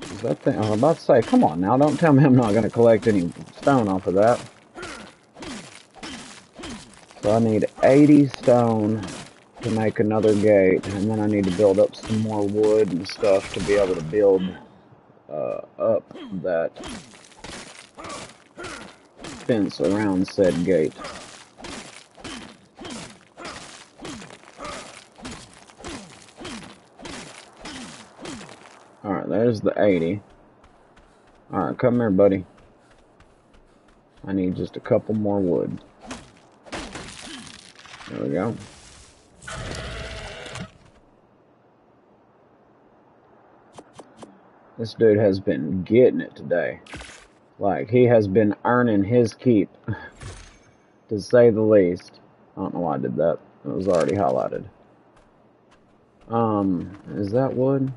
Is that thing... I was about to say, come on now, don't tell me I'm not gonna collect any stone off of that. So I need 80 stone to make another gate, and then I need to build up some more wood and stuff to be able to build up that fence around said gate. Alright, there's the 80. Alright, come here, buddy. I need just a couple more wood. There we go. This dude has been getting it today. Like, he has been earning his keep, to say the least. I don't know why I did that. It was already highlighted. Is that wood?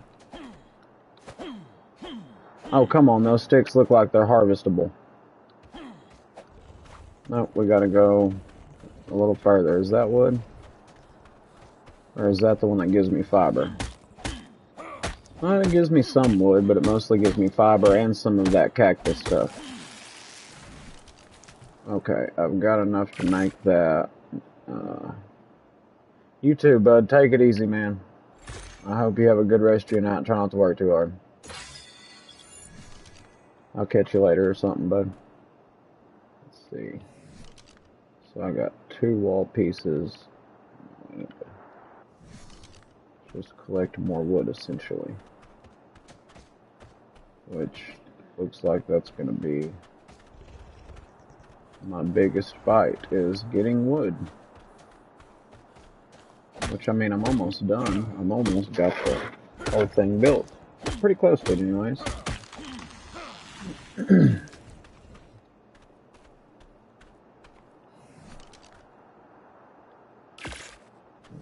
Oh, come on, those sticks look like they're harvestable. Nope, we gotta go a little further. Is that wood? Or is that the one that gives me fiber? Well, it gives me some wood, but it mostly gives me fiber and some of that cactus stuff. Okay, I've got enough to make that. You too, bud. Take it easy, man. I hope you have a good rest of your night. Try not to work too hard. I'll catch you later or something, bud. Let's see. So I got 2 wall pieces. Just collect more wood, essentially. Which looks like that's going to be my biggest fight, is getting wood. Which, I mean, I'm almost done. I'm almost got the whole thing built. Pretty close to it, anyways.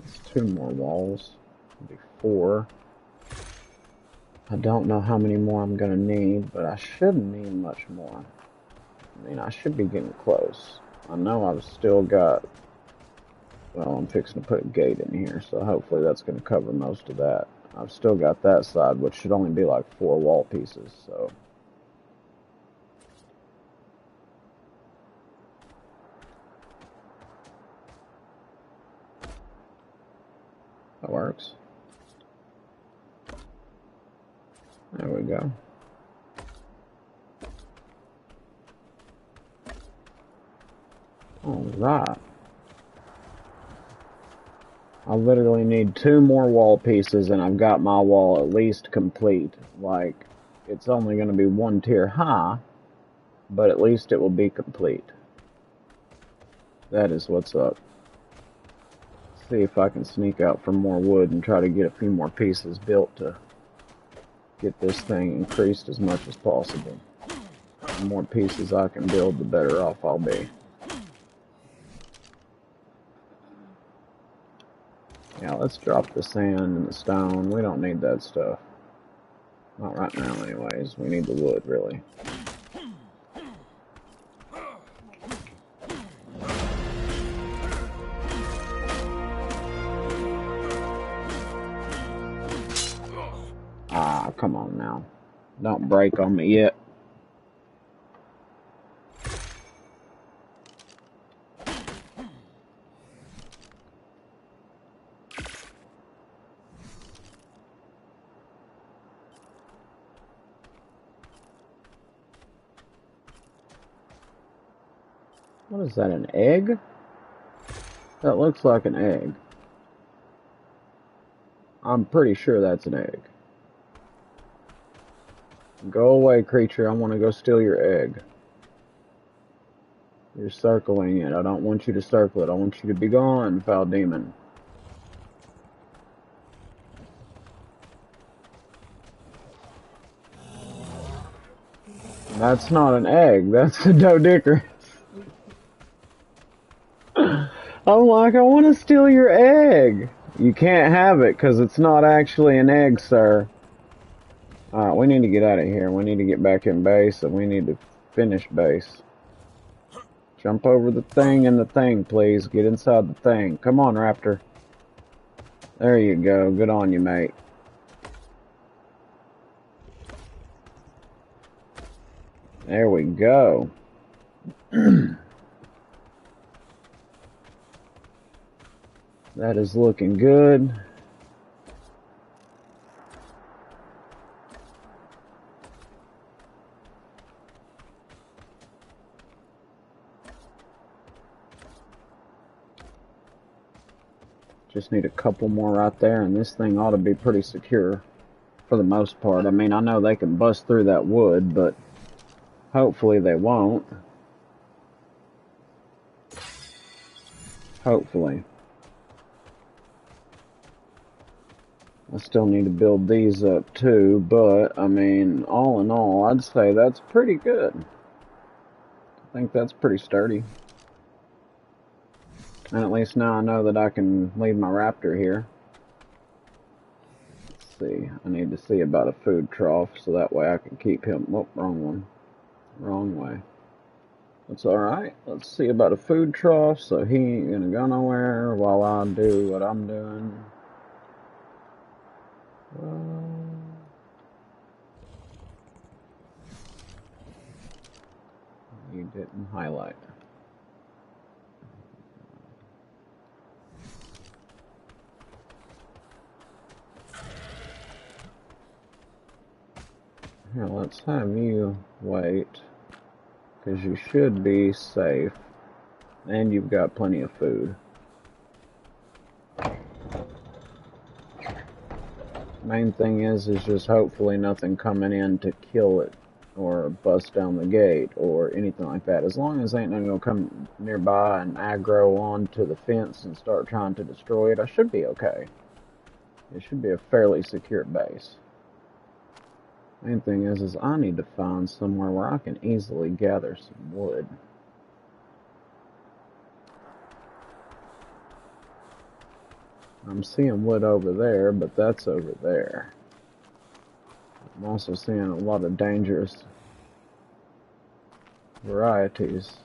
It's 2 more walls. It'll be 4. I don't know how many more I'm gonna need, but I shouldn't need much more. I mean, I should be getting close. I know I've still got... Well, I'm fixing to put a gate in here, so hopefully that's going to cover most of that. I've still got that side, which should only be like 4 wall pieces, so... That works. There we go. All right. I literally need 2 more wall pieces and I've got my wall at least complete. Like, it's only going to be 1 tier high, but at least it will be complete. That is what's up. Let's see if I can sneak out for more wood and try to get a few more pieces built to get this thing increased as much as possible. The more pieces I can build, the better off I'll be. Yeah, let's drop the sand and the stone. We don't need that stuff. Not right now, anyways. We need the wood, really. Ah, come on now. Don't break on me yet. What is that, an egg? That looks like an egg. I'm pretty sure that's an egg. Go away, creature. I want to go steal your egg. You're circling it. I don't want you to circle it. I want you to be gone, foul demon. That's not an egg. That's a Dodicker. I'm like, I want to steal your egg. You can't have it because it's not actually an egg, sir. Alright, we need to get out of here. We need to get back in base and we need to Finish base. Jump over the thing and the thing, please. Get inside the thing. Come on, Raptor. There you go. Good on you, mate. There we go. That is looking good. Just need a couple more right there, and this thing ought to be pretty secure for the most part. I mean, I know they can bust through that wood, but hopefully they won't. Hopefully. I still need to build these up too, but, I mean, all in all, I'd say that's pretty good. I think that's pretty sturdy. And at least now I know that I can leave my raptor here. Let's see. I need to see about a food trough so that way I can keep him. Oh, wrong one. Wrong way. That's alright. Let's see about a food trough so he ain't gonna go nowhere while I do what I'm doing. You didn't highlight. Here, let's have you wait, because you should be safe, and you've got plenty of food. Main thing is just hopefully nothing coming in to kill it, or bust down the gate, or anything like that. As long as ain't nothing gonna come nearby and aggro onto the fence and start trying to destroy it, I should be okay. It should be a fairly secure base. Main thing is I need to find somewhere where I can easily gather some wood. I'm seeing wood over there, but that's over there. I'm also seeing a lot of dangerous varieties.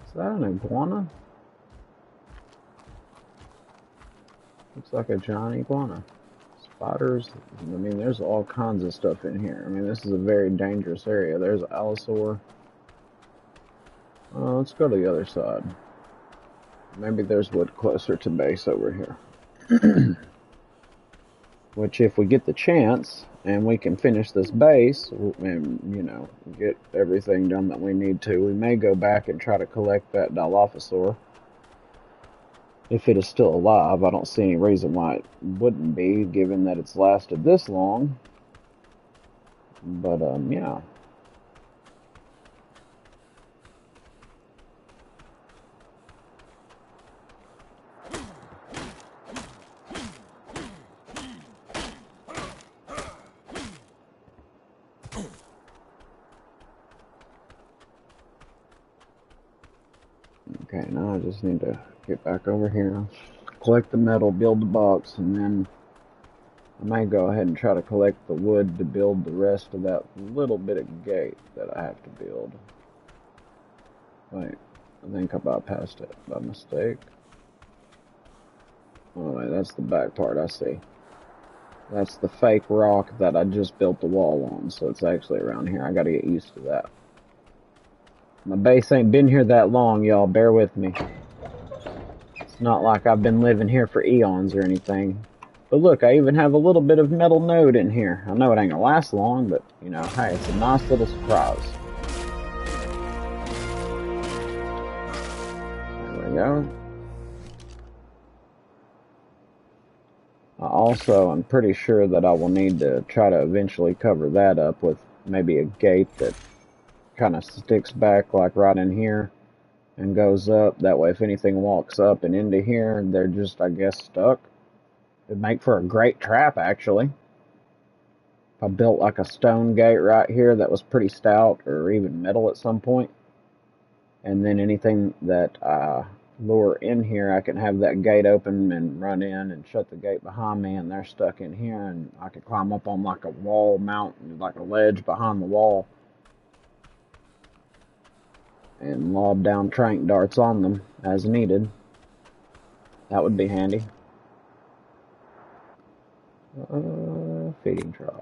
Is that an iguana? Looks like a giant iguana. Spiders. I mean, there's all kinds of stuff in here. I mean, this is a very dangerous area. There's an allosaur. Let's go to the other side. Maybe there's wood closer to base over here. Which, if we get the chance, and we can finish this base, and, you know, get everything done that we need to, we may go back and try to collect that Dilophosaur. If it is still alive, I don't see any reason why it wouldn't be, given that it's lasted this long. But, yeah. Okay, now I just need to get back over here, collect the metal, build the box, and then I may go ahead and try to collect the wood to build the rest of that little bit of gate that I have to build. Wait, I think I bypassed it by mistake. Oh wait, that's the back part, I see. That's the fake rock that I just built the wall on, so it's actually around here. I gotta get used to that. My base ain't been here that long, y'all. Bear with me. It's not like I've been living here for eons or anything. But look, I even have a little bit of metal node in here. I know it ain't gonna last long, but, you know, hey, it's a nice little surprise. There we go. I'm pretty sure that I will need to try to eventually cover that up with maybe a gate that kind of sticks back like right in here and goes up. That way if anything walks up and into here, they're just, I guess, stuck. It'd make for a great trap, actually. If I built like a stone gate right here that was pretty stout, or even metal at some point, and then anything that lure in here, I can have that gate open and run in and shut the gate behind me, and they're stuck in here, and I could climb up on like a wall mountain, like a ledge behind the wall, and lob down trank darts on them as needed. That would be handy. Feeding trough.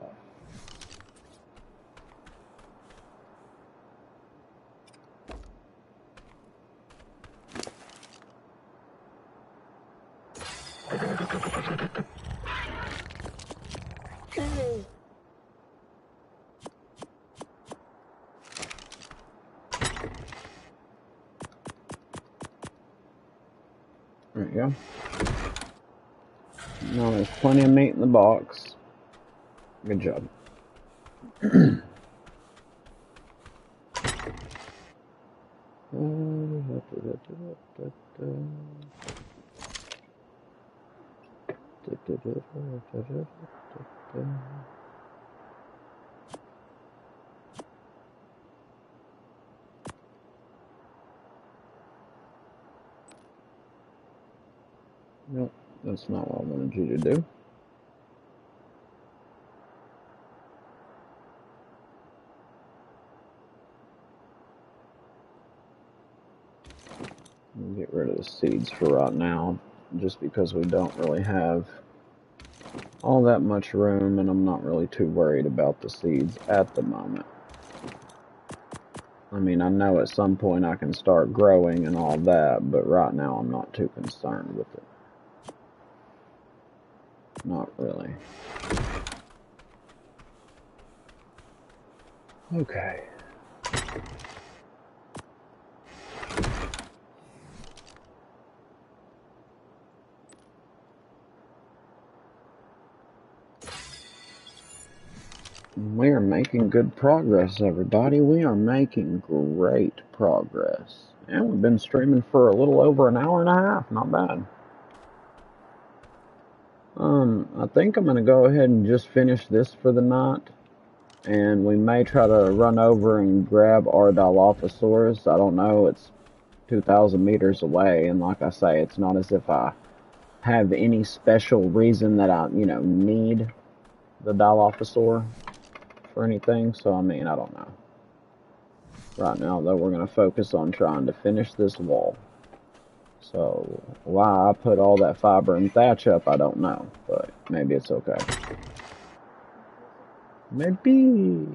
There you go. Now there's plenty of meat in the box. Good job. Nope, that's not what I wanted you to do. Get rid of the seeds for right now, just because we don't really have all that much room, and I'm not really too worried about the seeds at the moment. I mean, I know at some point I can start growing and all that, but right now I'm not too concerned with it. Not really. Okay. We are making good progress, everybody. We are making great progress. And we've been streaming for a little over an hour and a half. Not bad. I think I'm going to go ahead and just finish this for the night. And we may try to run over and grab our Dilophosaurus. I don't know. It's 2,000 meters away. And like I say, it's not as if I have any special reason that I, need the Dilophosaur for anything. So, I mean, I don't know. Right now, though, we're going to focus on trying to finish this wall. So, why I put all that fiber and thatch up, I don't know. But maybe it's okay. Maybe.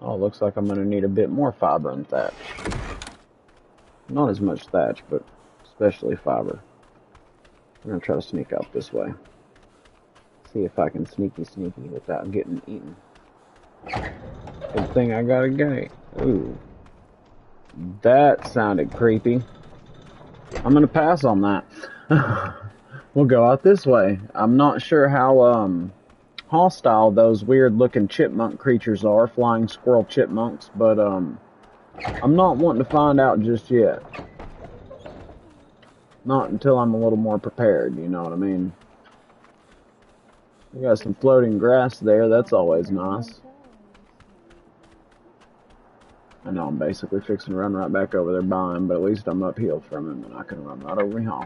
Oh, looks like I'm going to need a bit more fiber and thatch. Not as much thatch, but especially fiber. I'm going to try to sneak out this way. See if I can sneaky without getting eaten. Good thing I got a gate. Ooh. That sounded creepy. I'm going to pass on that. We'll go out this way. I'm not sure how hostile those weird looking chipmunk creatures are, flying squirrel chipmunks, but I'm not wanting to find out just yet. Not until I'm a little more prepared, you know what I mean? We got some floating grass there, that's always nice. I know I'm basically fixing to run right back over there by him, but at least I'm uphill from him and I can run right over him.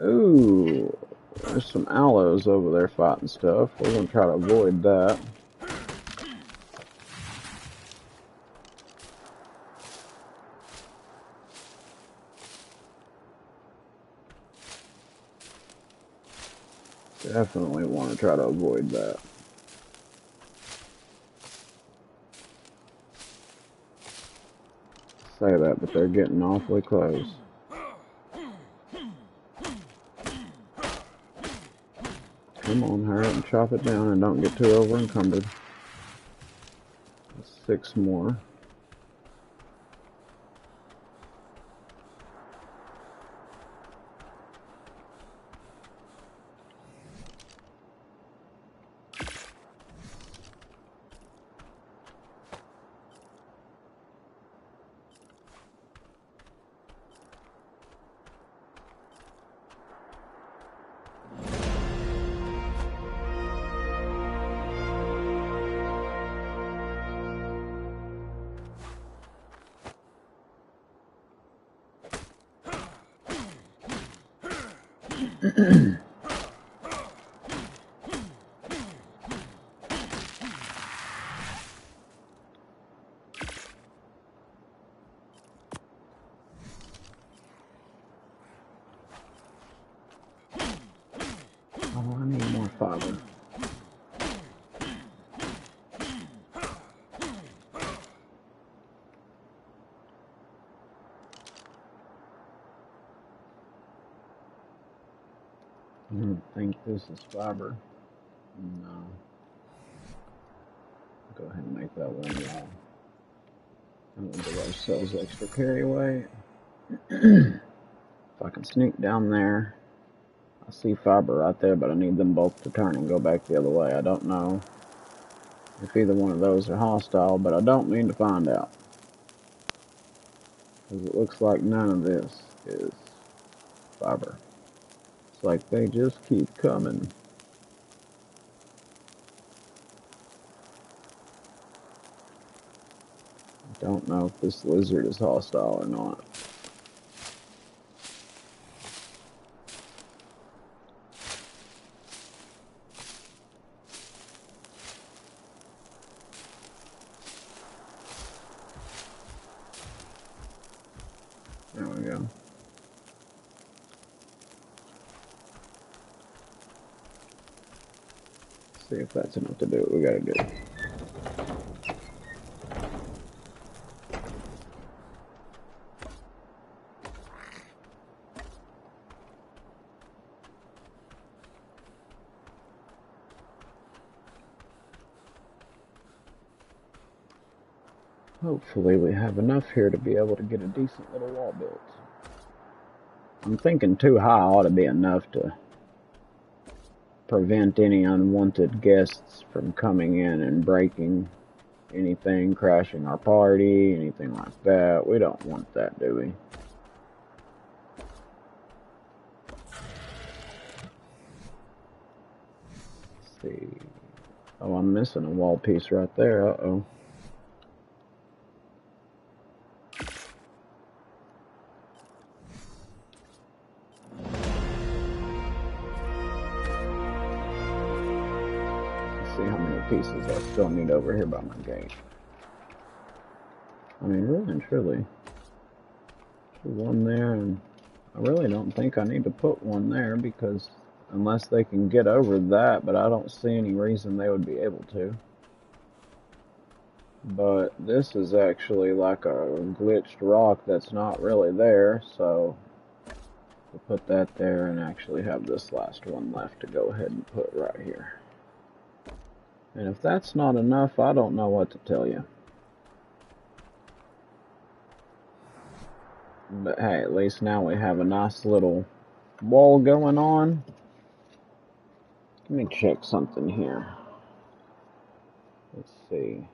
Ooh, there's some aloes over there fighting stuff. We're going to try to avoid that. Definitely want to try to avoid that. Say that, but they're getting awfully close. Come on, hurry up and chop it down and don't get too over encumbered. 6 more. Oh, I need more fiber. I don't think this is fiber. No. Go ahead and make that one wall. I'm gonna give ourselves extra carry weight. If I can sneak down there. I see fiber right there, but I need them both to turn and go back the other way. I don't know if either one of those are hostile, but I don't need to find out. Because it looks like none of this is fiber. It's like they just keep coming. Don't know if this lizard is hostile or not. There we go. See if that's enough to do what we gotta do. Hopefully we have enough here to be able to get a decent little wall built. I'm thinking too high ought to be enough to prevent any unwanted guests from coming in and breaking anything, crashing our party, anything like that. We don't want that, do we? Let's see. Oh, I'm missing a wall piece right there. Uh-oh. See how many pieces I still need over here by my gate. I mean, really and truly. One there, and I really don't think I need to put one there because unless they can get over that, but I don't see any reason they would be able to. But this is actually like a glitched rock that's not really there, so we'll put that there and actually have this last one left to go ahead and put right here. And if that's not enough, I don't know what to tell you. But hey, at least now we have a nice little wall going on. Let me check something here. Let's see.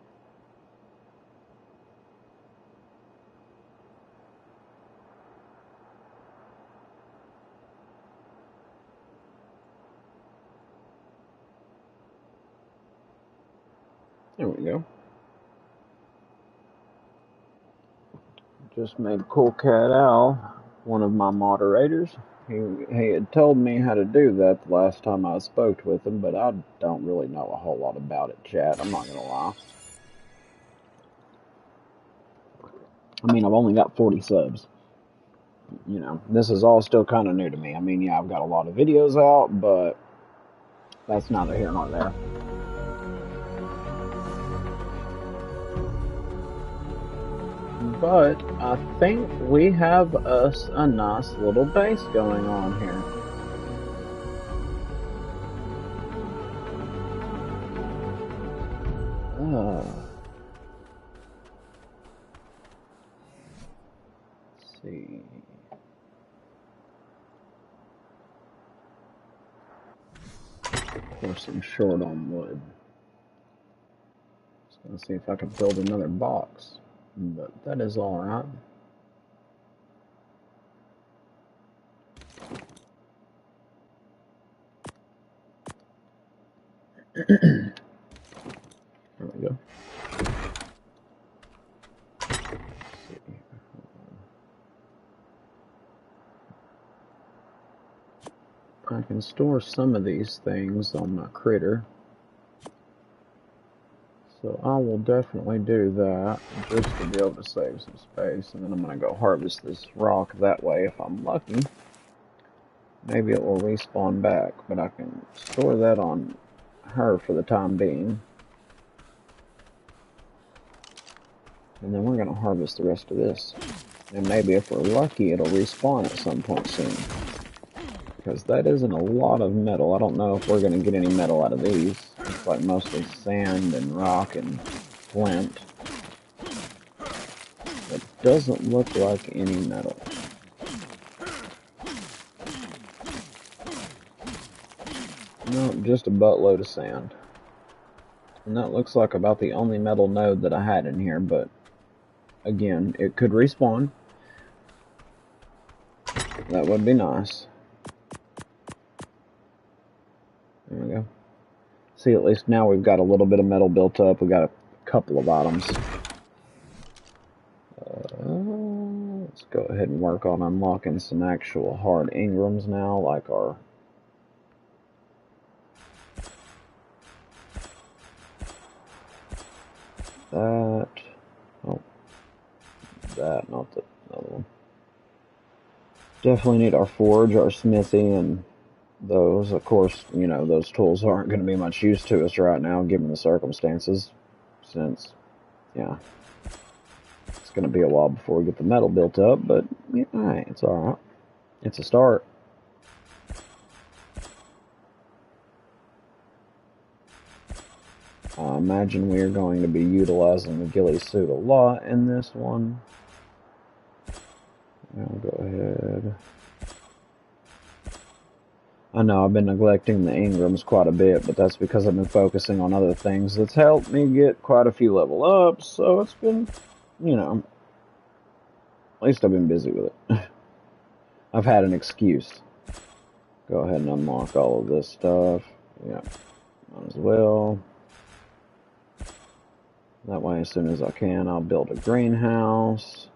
There we go. Just made Cool Cat Al one of my moderators. He had told me how to do that the last time I spoke with him, but I don't really know a whole lot about it, chat. I'm not gonna lie. I mean, I've only got 40 subs. You know, this is all still kind of new to me. I mean, yeah, I've got a lot of videos out, but that's neither here nor there. But I think we have us a nice little base going on here. Let's see. Of course, I'm short on wood. Just gonna see if I can build another box. But that is alright. There we go. I can store some of these things on my critter. So I will definitely do that just to be able to save some space. And then I'm going to go harvest this rock that way if I'm lucky. Maybe it will respawn back, but I can store that on her for the time being. And then we're going to harvest the rest of this. And maybe if we're lucky, it'll respawn at some point soon. Because that isn't a lot of metal. I don't know if we're going to get any metal out of these. It's like mostly sand and rock and flint. It doesn't look like any metal. No, just a buttload of sand. And that looks like about the only metal node that I had in here, but again, it could respawn. That would be nice. There we go. See, at least now we've got a little bit of metal built up. We've got a couple of items. Let's go ahead and work on unlocking some actual hard engrams now, like our... That... Oh. That, not the other one. Definitely need our forge, our smithy, and those. Of course, you know, those tools aren't going to be much use to us right now, given the circumstances, since, yeah, it's going to be a while before we get the metal built up, but, yeah, hey, it's alright. It's a start. I imagine we are going to be utilizing the ghillie suit a lot in this one. I'll go ahead. I know I've been neglecting the engrams quite a bit, but that's because I've been focusing on other things that's helped me get quite a few level ups, so it's been, you know, at least I've been busy with it. I've had an excuse. Go ahead and unlock all of this stuff. Yeah, might as well. That way, as soon as I can, I'll build a greenhouse.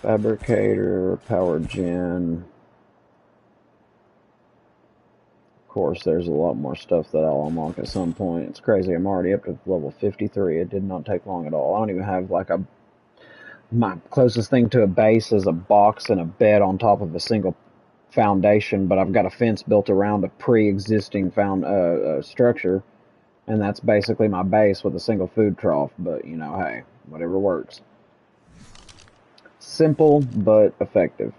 Fabricator, power gen. Of course, there's a lot more stuff that I'll unlock at some point. It's crazy. I'm already up to level 53. It did not take long at all. I don't even have like a... My closest thing to a base is a box and a bed on top of a single foundation, but I've got a fence built around a pre-existing structure, and that's basically my base with a single food trough. But, you know, hey, whatever works. Simple, but effective.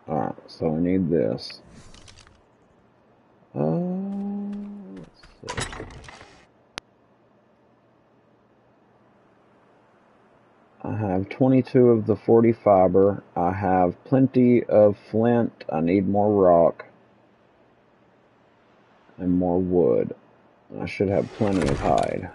Alright, so we need this. Let's see. I have 22 of the 40 fiber. I have plenty of flint. I need more rock. And more wood. I should have plenty of hide.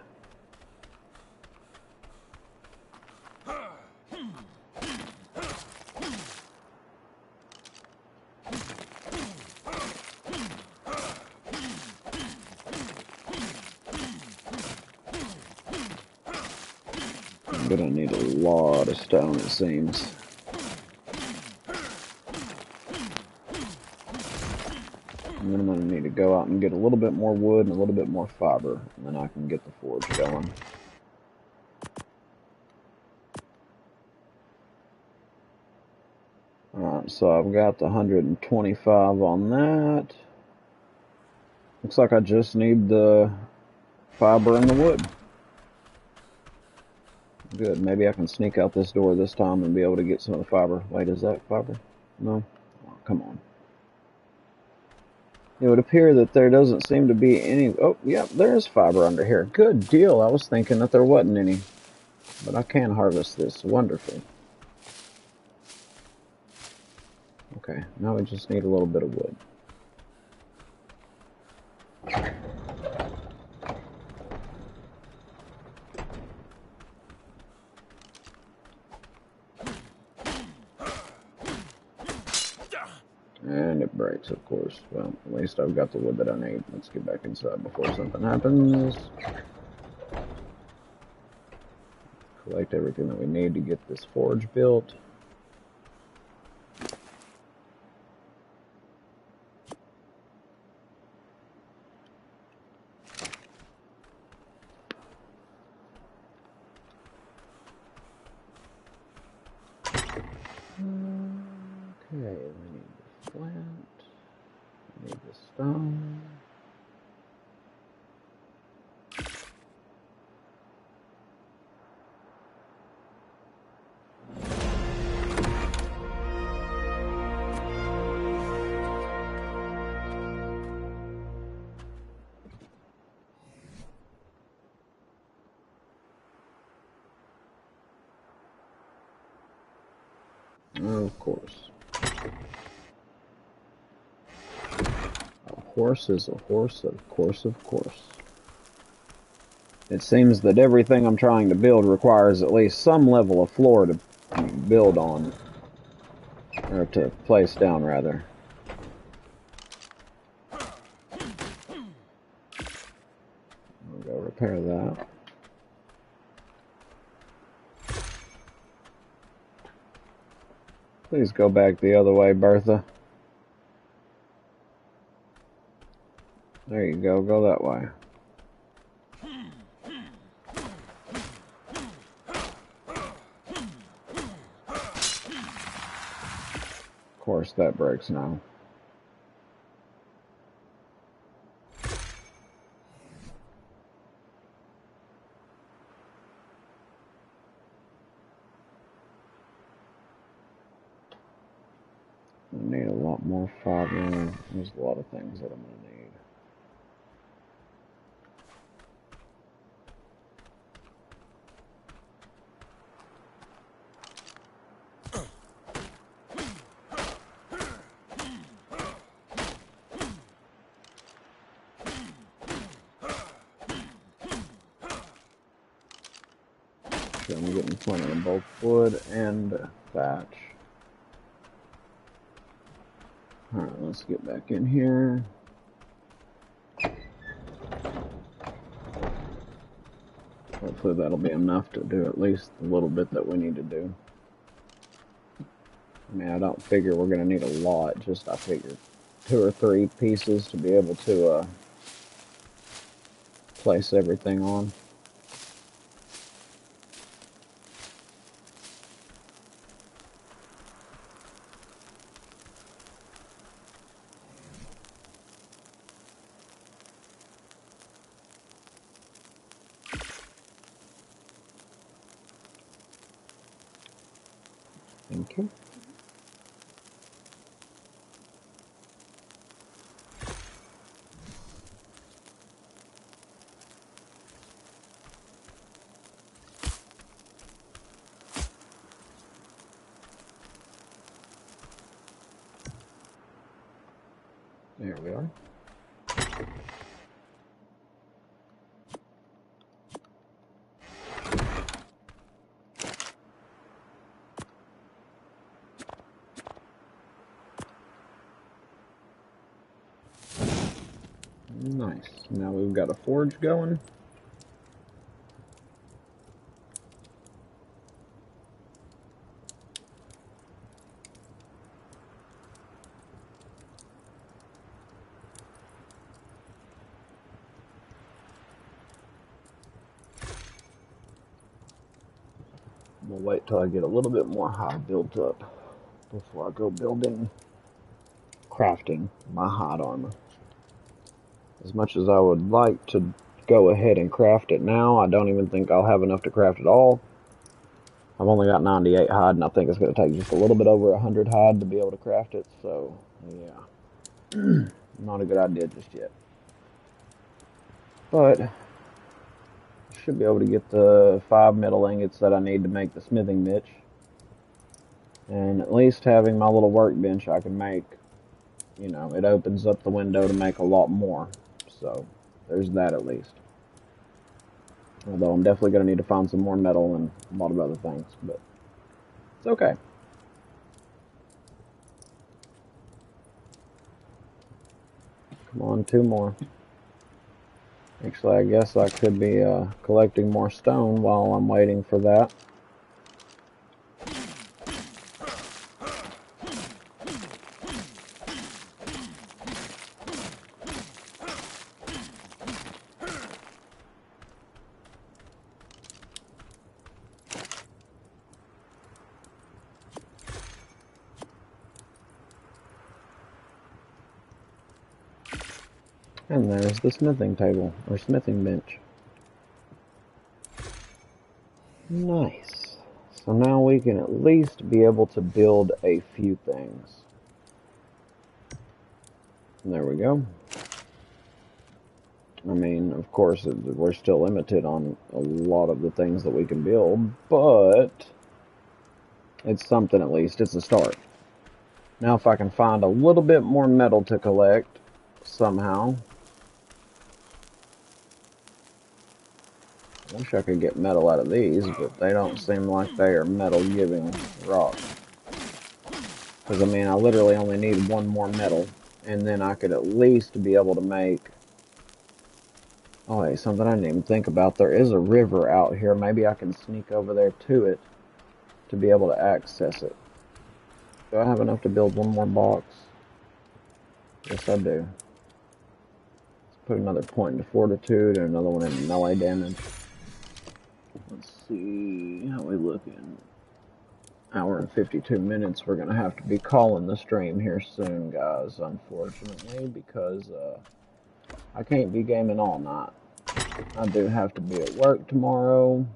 I'm gonna need a lot of stone, it seems. And then I'm gonna need to go out and get a little bit more wood and a little bit more fiber, and then I can get the forge going. Alright, so I've got the 125 on that. Looks like I just need the fiber and the wood. Good, maybe I can sneak out this door this time and be able to get some of the fiber. Wait, is that fiber? No? Oh, come on. It would appear that there doesn't seem to be any... Oh, yeah, there is fiber under here. Good deal. I was thinking that there wasn't any. But I can harvest this. Wonderful. Okay, now we just need a little bit of wood. And it breaks, of course. Well, at least I've got the wood that I need. Let's get back inside before something happens. Collect everything that we need to get this forge built. Okay, we need the flint. We need the stone. Of course. A horse is a horse, of course, of course. It seems that everything I'm trying to build requires at least some level of floor to build on. Or to place down, rather. I'll go repair that. Please go back the other way, Bertha. There you go, go that way. Of course, that breaks now. I need a lot more fiber. There's a lot of things that I'm going to need. So I'm getting plenty of both wood and thatch. Alright, let's get back in here. Hopefully that'll be enough to do at least a little bit that we need to do. I mean, I don't figure we're going to need a lot, just I figure 2 or 3 pieces to be able to place everything on. Thank you. There we are. Nice. Now we've got a forge going. We'll wait till I get a little bit more hide built up before I go crafting my hide armor. As much as I would like to go ahead and craft it now, I don't even think I'll have enough to craft it all. I've only got 98 hide, and I think it's going to take just a little bit over 100 hide to be able to craft it, so, yeah. Not a good idea just yet. But I should be able to get the 5 metal ingots that I need to make the smithing niche. And at least having my little workbench I can make, you know, it opens up the window to make a lot more. So, there's that at least. Although I'm definitely going to need to find some more metal and a lot of other things, but it's okay. Come on, 2 more. Actually, I guess I could be collecting more stone while I'm waiting for that. And there's the smithing table, or smithing bench. Nice. So now we can at least be able to build a few things. There we go. I mean, of course, we're still limited on a lot of the things that we can build, but it's something at least. It's a start. Now if I can find a little bit more metal to collect somehow. I wish I could get metal out of these, but they don't seem like they are metal-giving rocks. Because, I mean, I literally only need one more metal, and then I could at least be able to make... Oh, hey, something I didn't even think about. There is a river out here. Maybe I can sneak over there to it to be able to access it. Do I have enough to build one more box? Yes, I do. Let's put another point into fortitude and another one in melee damage. Let's see how we looking. Hour and 52 minutes. We're gonna have to be calling the stream here soon, guys, unfortunately, because I can't be gaming all night. I do have to be at work tomorrow.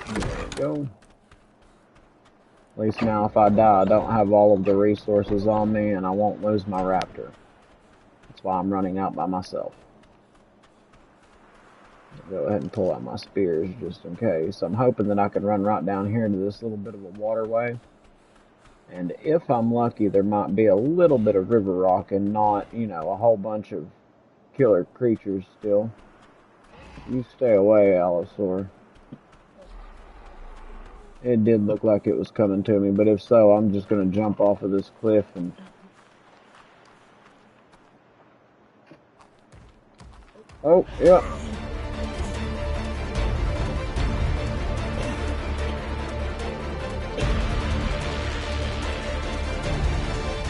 There we go. At least now if I die, I don't have all of the resources on me and I won't lose my raptor. That's why I'm running out by myself. I'll go ahead and pull out my spears just in case. I'm hoping that I can run right down here to this little bit of a waterway. And if I'm lucky, there might be a little bit of river rock and not, you know, a whole bunch of killer creatures still. You stay away, Allosaur. It did look like it was coming to me, but if so, I'm just going to jump off of this cliff and... Oh, yeah.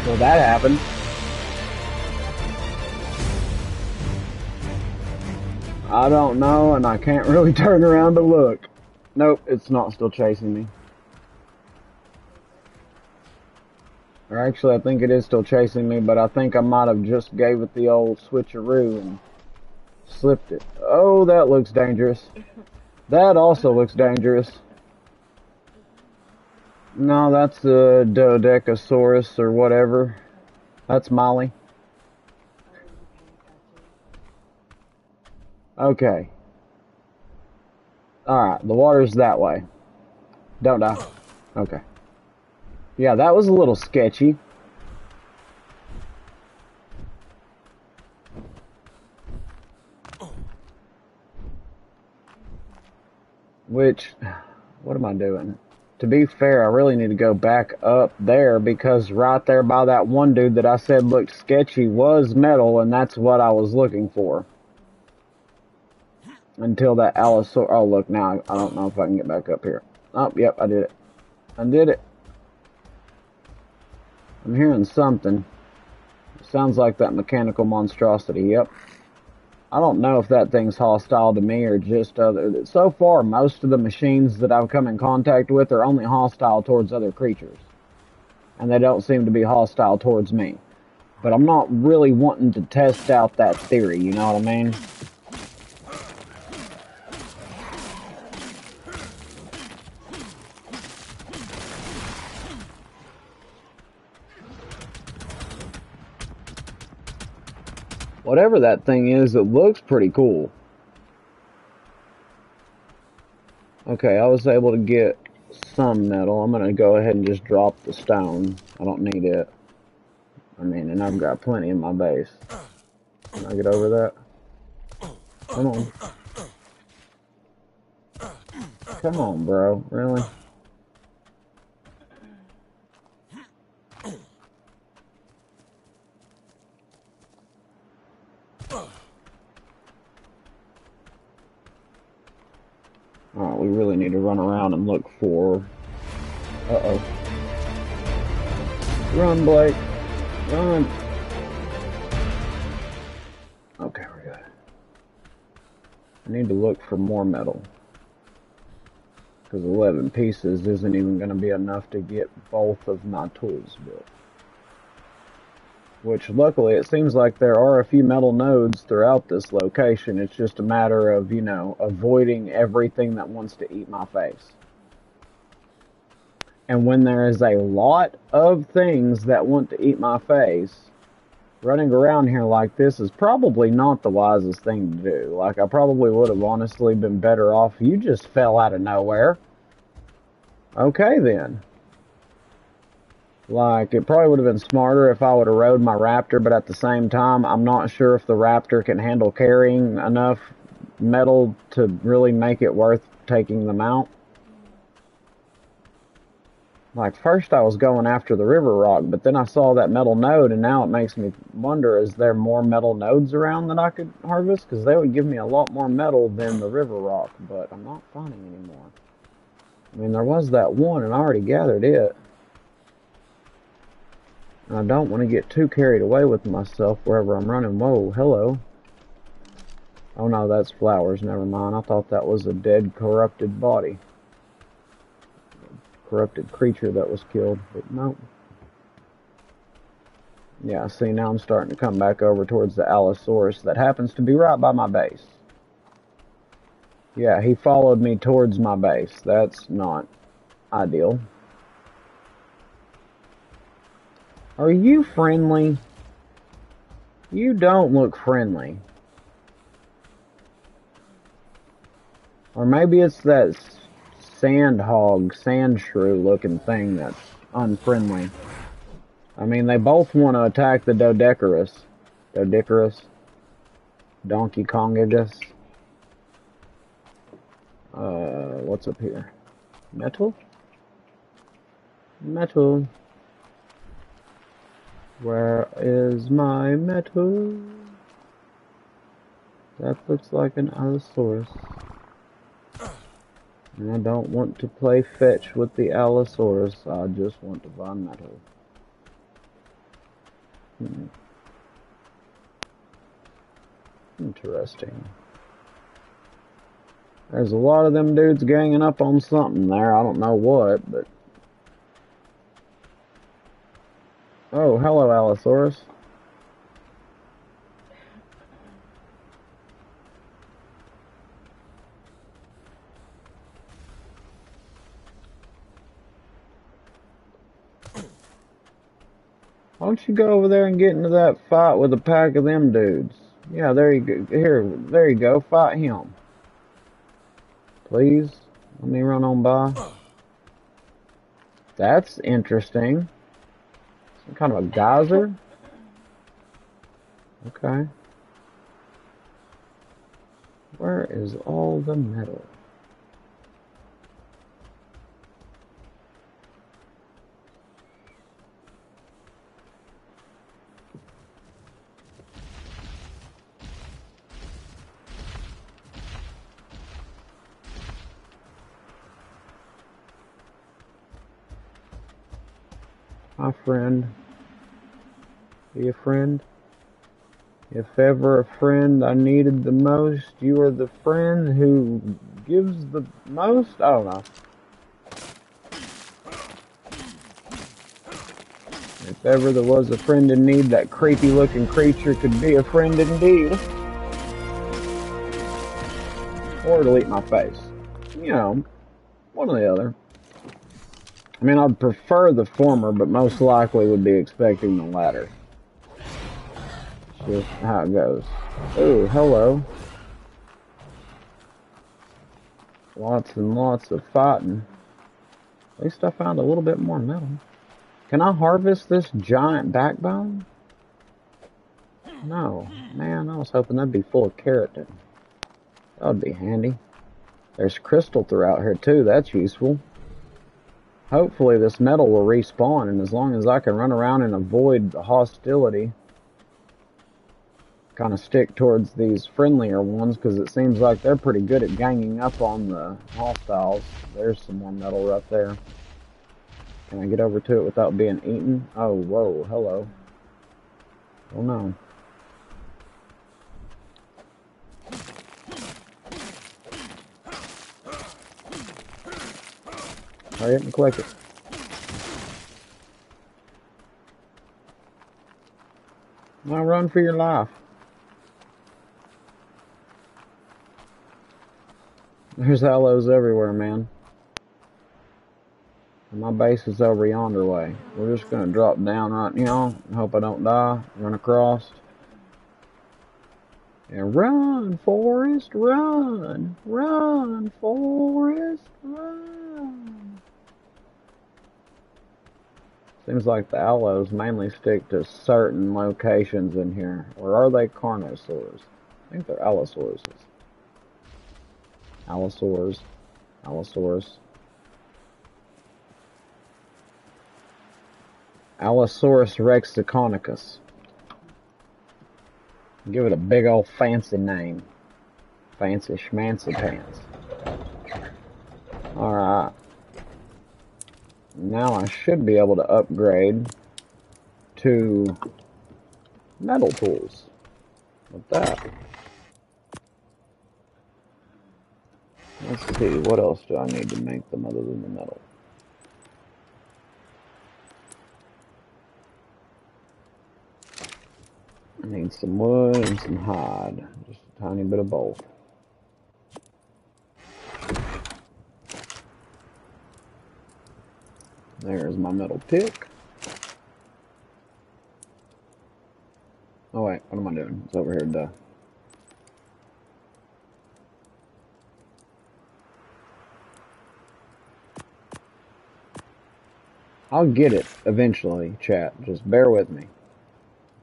Well, that happened. I don't know, and I can't really turn around to look. Nope, it's not still chasing me. Or actually, I think it is still chasing me, but I think I might have just gave it the old switcheroo and slipped it. Oh, that looks dangerous. That also looks dangerous. No, that's the Dodecasaurus or whatever. That's Molly. Okay. Alright, the water's that way. Don't die. Okay. Yeah, that was a little sketchy. Which, what am I doing? To be fair, I really need to go back up there because right there by that one dude that I said looked sketchy was metal, and that's what I was looking for. Until that Allosaur... Oh, look, now I don't know if I can get back up here. Oh, yep, I did it. I did it. I'm hearing something. It sounds like that mechanical monstrosity, yep. I don't know if that thing's hostile to me or just other... So far, most of the machines that I've come in contact with are only hostile towards other creatures. And they don't seem to be hostile towards me. But I'm not really wanting to test out that theory, you know what I mean? Whatever that thing is, it looks pretty cool. Okay, I was able to get some metal. I'm going to go ahead and just drop the stone. I don't need it. I mean, and I've got plenty in my base. Can I get over that? Come on. Come on, bro. Really? Alright, we really need to run around and look for... Uh-oh. Run, Blake. Run. Okay, we're good. I need to look for more metal. Because 11 pieces isn't even going to be enough to get both of my tools built. Which, luckily, it seems like there are a few metal nodes throughout this location. It's just a matter of, you know, avoiding everything that wants to eat my face. And when there is a lot of things that want to eat my face, running around here like this is probably not the wisest thing to do. Like, I probably would have honestly been better off. You just fell out of nowhere. Okay, then. Like, it probably would have been smarter if I would have rode my Raptor, but at the same time, I'm not sure if the Raptor can handle carrying enough metal to really make it worth taking them out. Like, first I was going after the river rock, but then I saw that metal node, and now it makes me wonder, is there more metal nodes around that I could harvest? Because they would give me a lot more metal than the river rock, but I'm not finding any more. I mean, there was that one, and I already gathered it. I don't want to get too carried away with myself wherever I'm running. Whoa, hello. Oh no, that's flowers. Never mind. I thought that was a dead, corrupted body. Corrupted creature that was killed, but no. Yeah, see, now I'm starting to come back over towards the Allosaurus that happens to be right by my base. Yeah, he followed me towards my base. That's not ideal. Are you friendly? You don't look friendly. Or maybe it's that sandhog, sand shrew looking thing that's unfriendly. I mean, they both want to attack the Dodecarus. Donkey Kongagus. What's up here? Metal? Metal. Where is my metal? That looks like an Allosaurus. And I don't want to play fetch with the Allosaurus. I just want to find metal. Interesting. There's a lot of them dudes ganging up on something there. I don't know what, but... Oh, hello, Allosaurus. Why don't you go over there and get into that fight with a pack of them dudes? Yeah, there you go. Here, there you go. Fight him. Please, let me run on by. That's interesting. Some kind of a geyser? Okay. Where is all the metal? My friend. Be a friend. If ever a friend I needed the most, you are the friend who gives the most? I don't know. If ever there was a friend in need, that creepy looking creature could be a friend indeed. Or it'll eat my face. You know, one or the other. I mean, I'd prefer the former, but most likely would be expecting the latter. It's just how it goes. Ooh, hello. Lots and lots of fighting. At least I found a little bit more metal. Can I harvest this giant backbone? No. Man, I was hoping that'd be full of keratin. That would be handy. There's crystal throughout here too. That's useful. Hopefully this metal will respawn, and as long as I can run around and avoid the hostility, kind of stick towards these friendlier ones, because it seems like they're pretty good at ganging up on the hostiles. There's some more metal right there. Can I get over to it without being eaten? Oh, whoa, hello. Oh no. Hurry up and collect it. Now run for your life. There's aloes everywhere, man. My base is over yonder way. We're just gonna drop down right now and hope I don't die. Run across. And run, Forest, run! Run, Forest, run! Seems like the aloes mainly stick to certain locations in here. Or are they carnosaurs? I think they're allosaurs. Allosaurs. Allosaurus. Allosaurus rexiconicus. Give it a big old fancy name. Fancy schmancy pants. Alright. Now I should be able to upgrade to metal tools with that. Let's see, what else do I need to make them other than the metal? I need some wood and some hide. Just a tiny bit of both. There's my metal pick. Oh wait, what am I doing? It's over here, duh. I'll get it eventually, chat. Just bear with me.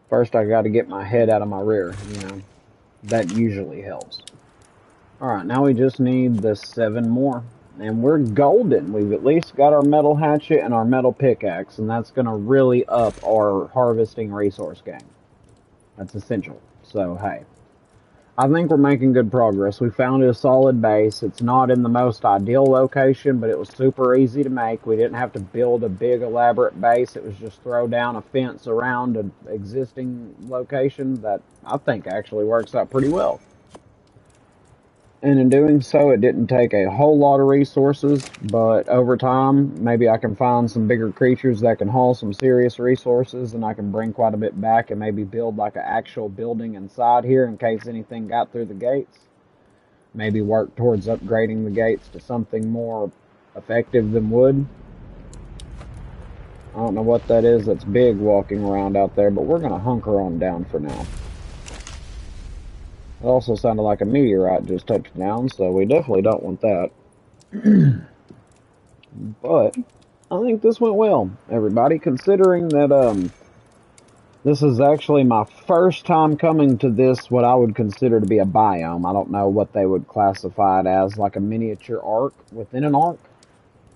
First, I got to get my head out of my rear, you know. That usually helps. Alright, now we just need the 7 more. And we're golden. We've at least got our metal hatchet and our metal pickaxe, and that's going to really up our harvesting resource game. That's essential. So, hey. I think we're making good progress. We found a solid base. It's not in the most ideal location, but it was super easy to make. We didn't have to build a big elaborate base. It was just throw down a fence around an existing location that I think actually works out pretty well. And in doing so, it didn't take a whole lot of resources, but over time, maybe I can find some bigger creatures that can haul some serious resources, and I can bring quite a bit back and maybe build like an actual building inside here in case anything got through the gates. Maybe work towards upgrading the gates to something more effective than wood. I don't know what that is that's big walking around out there, but we're going to hunker on down for now. It also sounded like a meteorite just touched down, so we definitely don't want that. But I think this went well, everybody, considering that this is actually my first time coming to this, what I would consider to be a biome. I don't know what they would classify it as, like a miniature ark within an ark.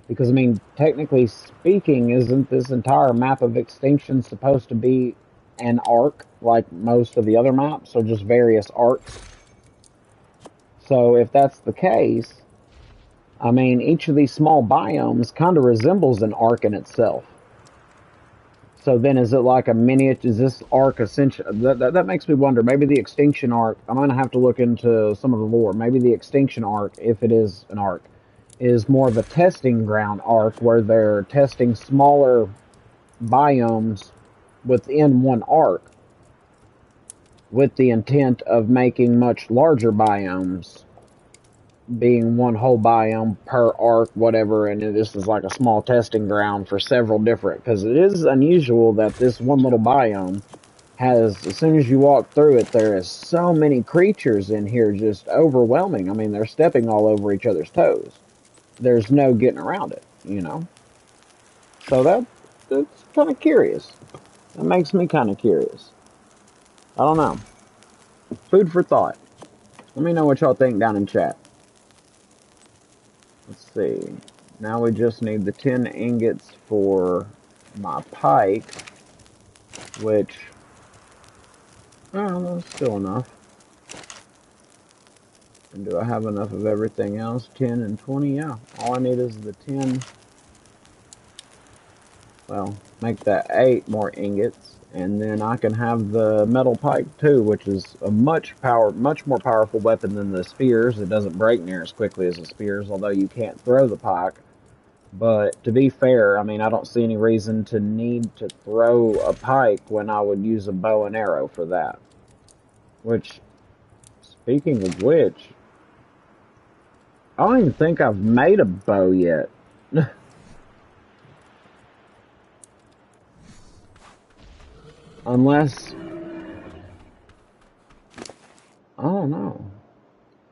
Because, I mean, technically speaking, isn't this entire map of extinction supposed to be an arc like most of the other maps, or just various arcs? So if that's the case, I mean, each of these small biomes kind of resembles an arc in itself. So then is it like a miniature, is this arc essential? That makes me wonder, maybe the extinction arc, I'm going to have to look into some of the lore, maybe the extinction arc, if it is an arc, is more of a testing ground arc where they're testing smaller biomes within one arc with the intent of making much larger biomes, being one whole biome per arc, whatever, and this is like a small testing ground for several different, because it is unusual that this one little biome has, as soon as you walk through it, there is so many creatures in here, just overwhelming. I mean, they're stepping all over each other's toes. There's no getting around it, you know? So that's kind of curious. That makes me kind of curious. I don't know. Food for thought. Let me know what y'all think down in chat. Let's see. Now we just need the 10 ingots for my pike, which, oh, that's still enough. And do I have enough of everything else? 10 and 20, yeah. All I need is the 10. Well, make that 8 more ingots, and then I can have the metal pike too, which is a much more powerful weapon than the spears. It doesn't break near as quickly as the spears, although you can't throw the pike. But to be fair, I mean, I don't see any reason to need to throw a pike when I would use a bow and arrow for that. Which, speaking of which, I don't even think I've made a bow yet. Unless, I don't know.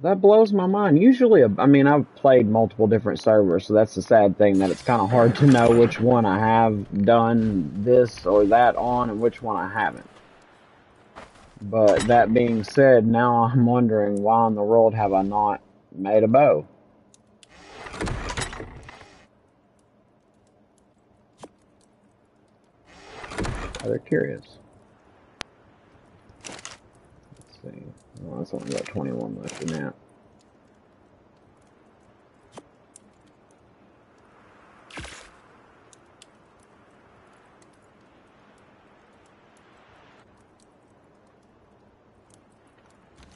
That blows my mind. Usually, I mean, I've played multiple different servers, so that's the sad thing, that it's kind of hard to know which one I have done this or that on and which one I haven't. But that being said, now I'm wondering why in the world have I not made a bow? Rather curious. Let's see. Well, that's only got 21 left in that.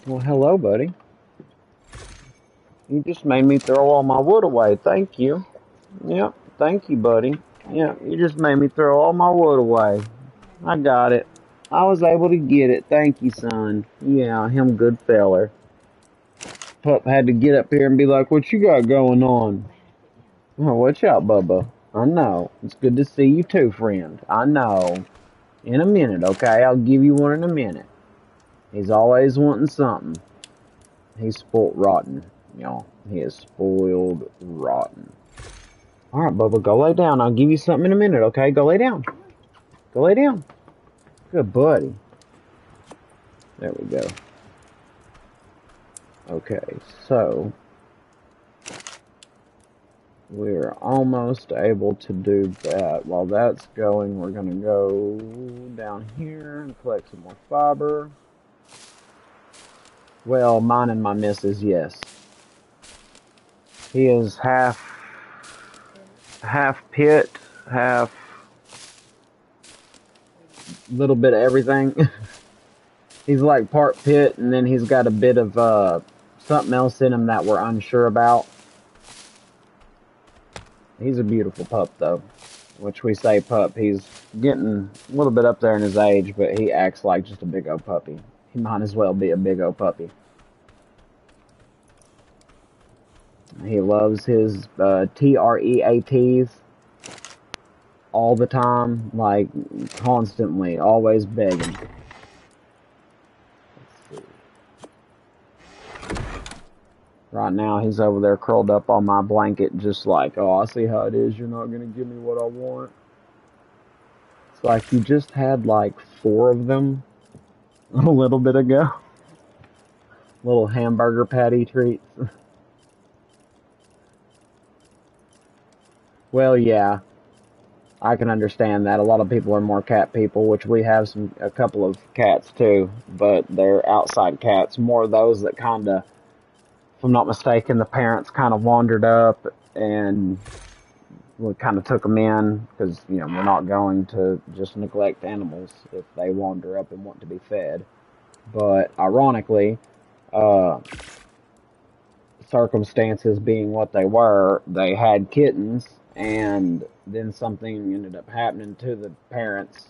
Well, hello, buddy. You just made me throw all my wood away. Thank you. Yep, thank you, buddy. Yeah, you just made me throw all my wood away. I got it. I was able to get it. Thank you, son. Yeah, him good feller. Pup had to get up here and be like, what you got going on? Oh, watch out, Bubba. I know. It's good to see you too, friend. I know. In a minute, okay? I'll give you one in a minute. He's always wanting something. He's spoiled rotten, y'all. He is spoiled rotten. Alright, Bubba, go lay down. I'll give you something in a minute, okay? Go lay down. Go lay down. Good buddy. There we go. Okay, so we're almost able to do that. While that's going, we're going to go down here and collect some more fiber. Well, mine and my missus, yes. He is half pit, half little bit of everything. He's like part pit, and then he's got a bit of something else in him that we're unsure about. He's a beautiful pup, though. Which we say pup. He's getting a little bit up there in his age, but he acts like just a big old puppy. He might as well be a big old puppy. He loves his TREATs all the time, like constantly, always begging. Right now, he's over there curled up on my blanket, just like, oh, I see how it is. You're not going to give me what I want. It's like you just had like 4 of them a little bit ago. Little hamburger patty treats. Well, yeah, I can understand that. A lot of people are more cat people, which we have a couple of cats too, but they're outside cats. More of those that kind of, if I'm not mistaken, the parents kind of wandered up and we kind of took them in because, you know, we're not going to just neglect animals if they wander up and want to be fed. But ironically, circumstances being what they were, they had kittens, and then something ended up happening to the parents,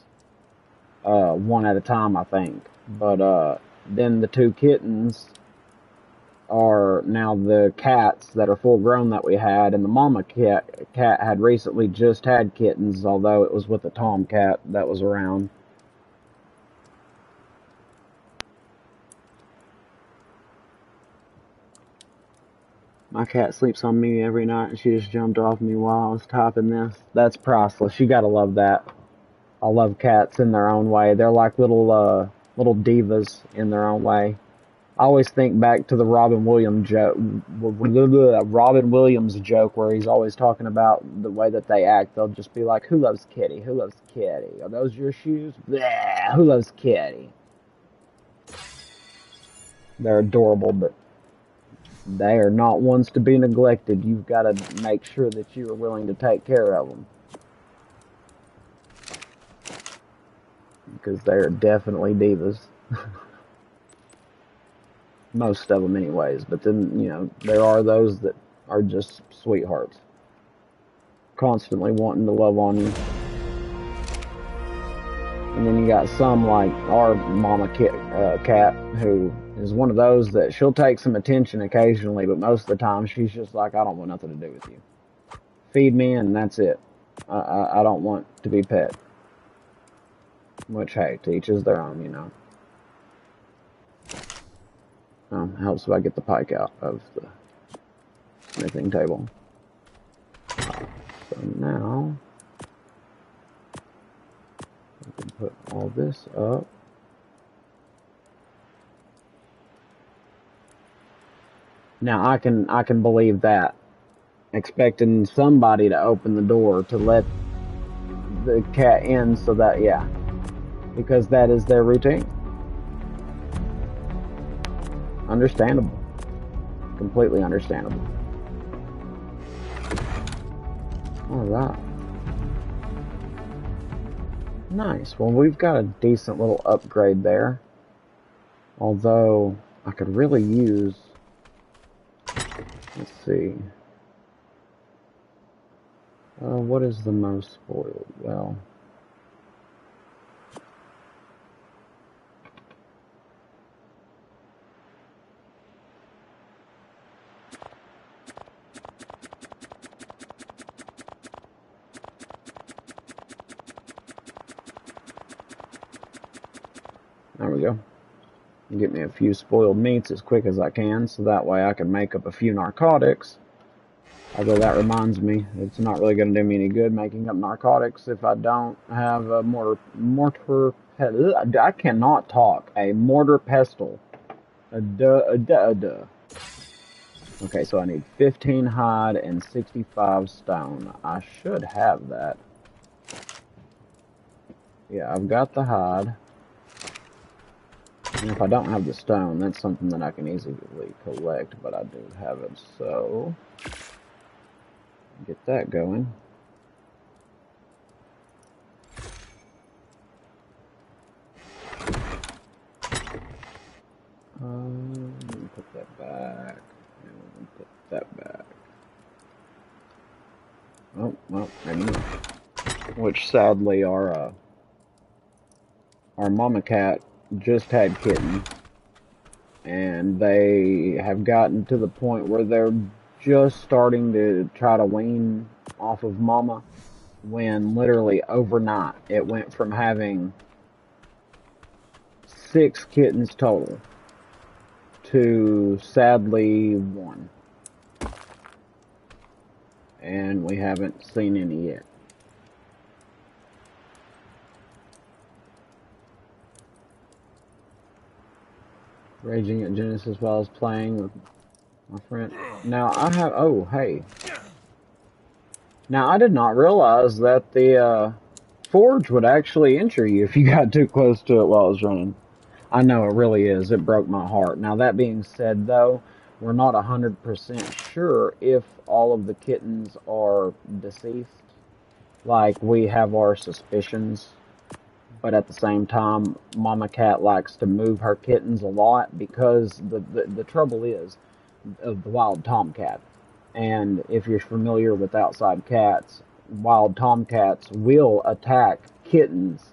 one at a time, I think. But then the 2 kittens are now the cats that are full grown that we had, and the mama cat had recently just had kittens, although it was with a tomcat that was around. My cat sleeps on me every night, and she just jumped off me while I was typing this. That's priceless. You gotta love that. I love cats in their own way. They're like little divas in their own way. I always think back to the Robin Williams joke where he's always talking about the way that they act. They'll just be like, who loves Kitty? Who loves Kitty? Are those your shoes? Bleh, who loves Kitty? They're adorable, but they are not ones to be neglected. You've got to make sure that you are willing to take care of them. Because they are definitely divas. Most of them anyways, but then, you know, there are those that are just sweethearts. constantly wanting to love on you. And then you got some like our mama cat, who is one of those that she'll take some attention occasionally, but most of the time she's just like, I don't want nothing to do with you. Feed me and that's it. I don't want to be pet. Which, hey, to each is their own, you know. Helps if I get the pike out of the smithing table. So now I can put all this up. Now I can believe that, expecting somebody to open the door to let the cat in, so that, yeah, because that is their routine. Understandable. Completely understandable. Alright. Nice. Well, we've got a decent little upgrade there. Although, I could really use... Let's see. What is the most spoiled? Well... There we go. Get me a few spoiled meats as quick as I can, so that way I can make up a few narcotics. Although that reminds me, it's not really going to do me any good making up narcotics if I don't have a I cannot talk. A mortar pestle. Okay, so I need 15 hide and 65 stone. I should have that. Yeah, I've got the hide. And if I don't have the stone, that's something that I can easily collect, but I do have it, so get that going. Let me put that back, and we're gonna put that back. Oh, well, maybe not. Which sadly our mama cat just had kittens, and they have gotten to the point where they're just starting to try to wean off of mama, when literally overnight it went from having 6 kittens total to sadly 1, and we haven't seen any yet. Raging at Genesis while I was playing with my friend. Now I have, oh hey. Now I did not realize that the forge would actually injure you if you got too close to it while I was running. I know it really is. It broke my heart. Now that being said though, we're not 100% sure if all of the kittens are deceased. Like, we have our suspicions. But at the same time, Mama Cat likes to move her kittens a lot, because the trouble is of the wild tomcat. And if you're familiar with outside cats, wild tomcats will attack kittens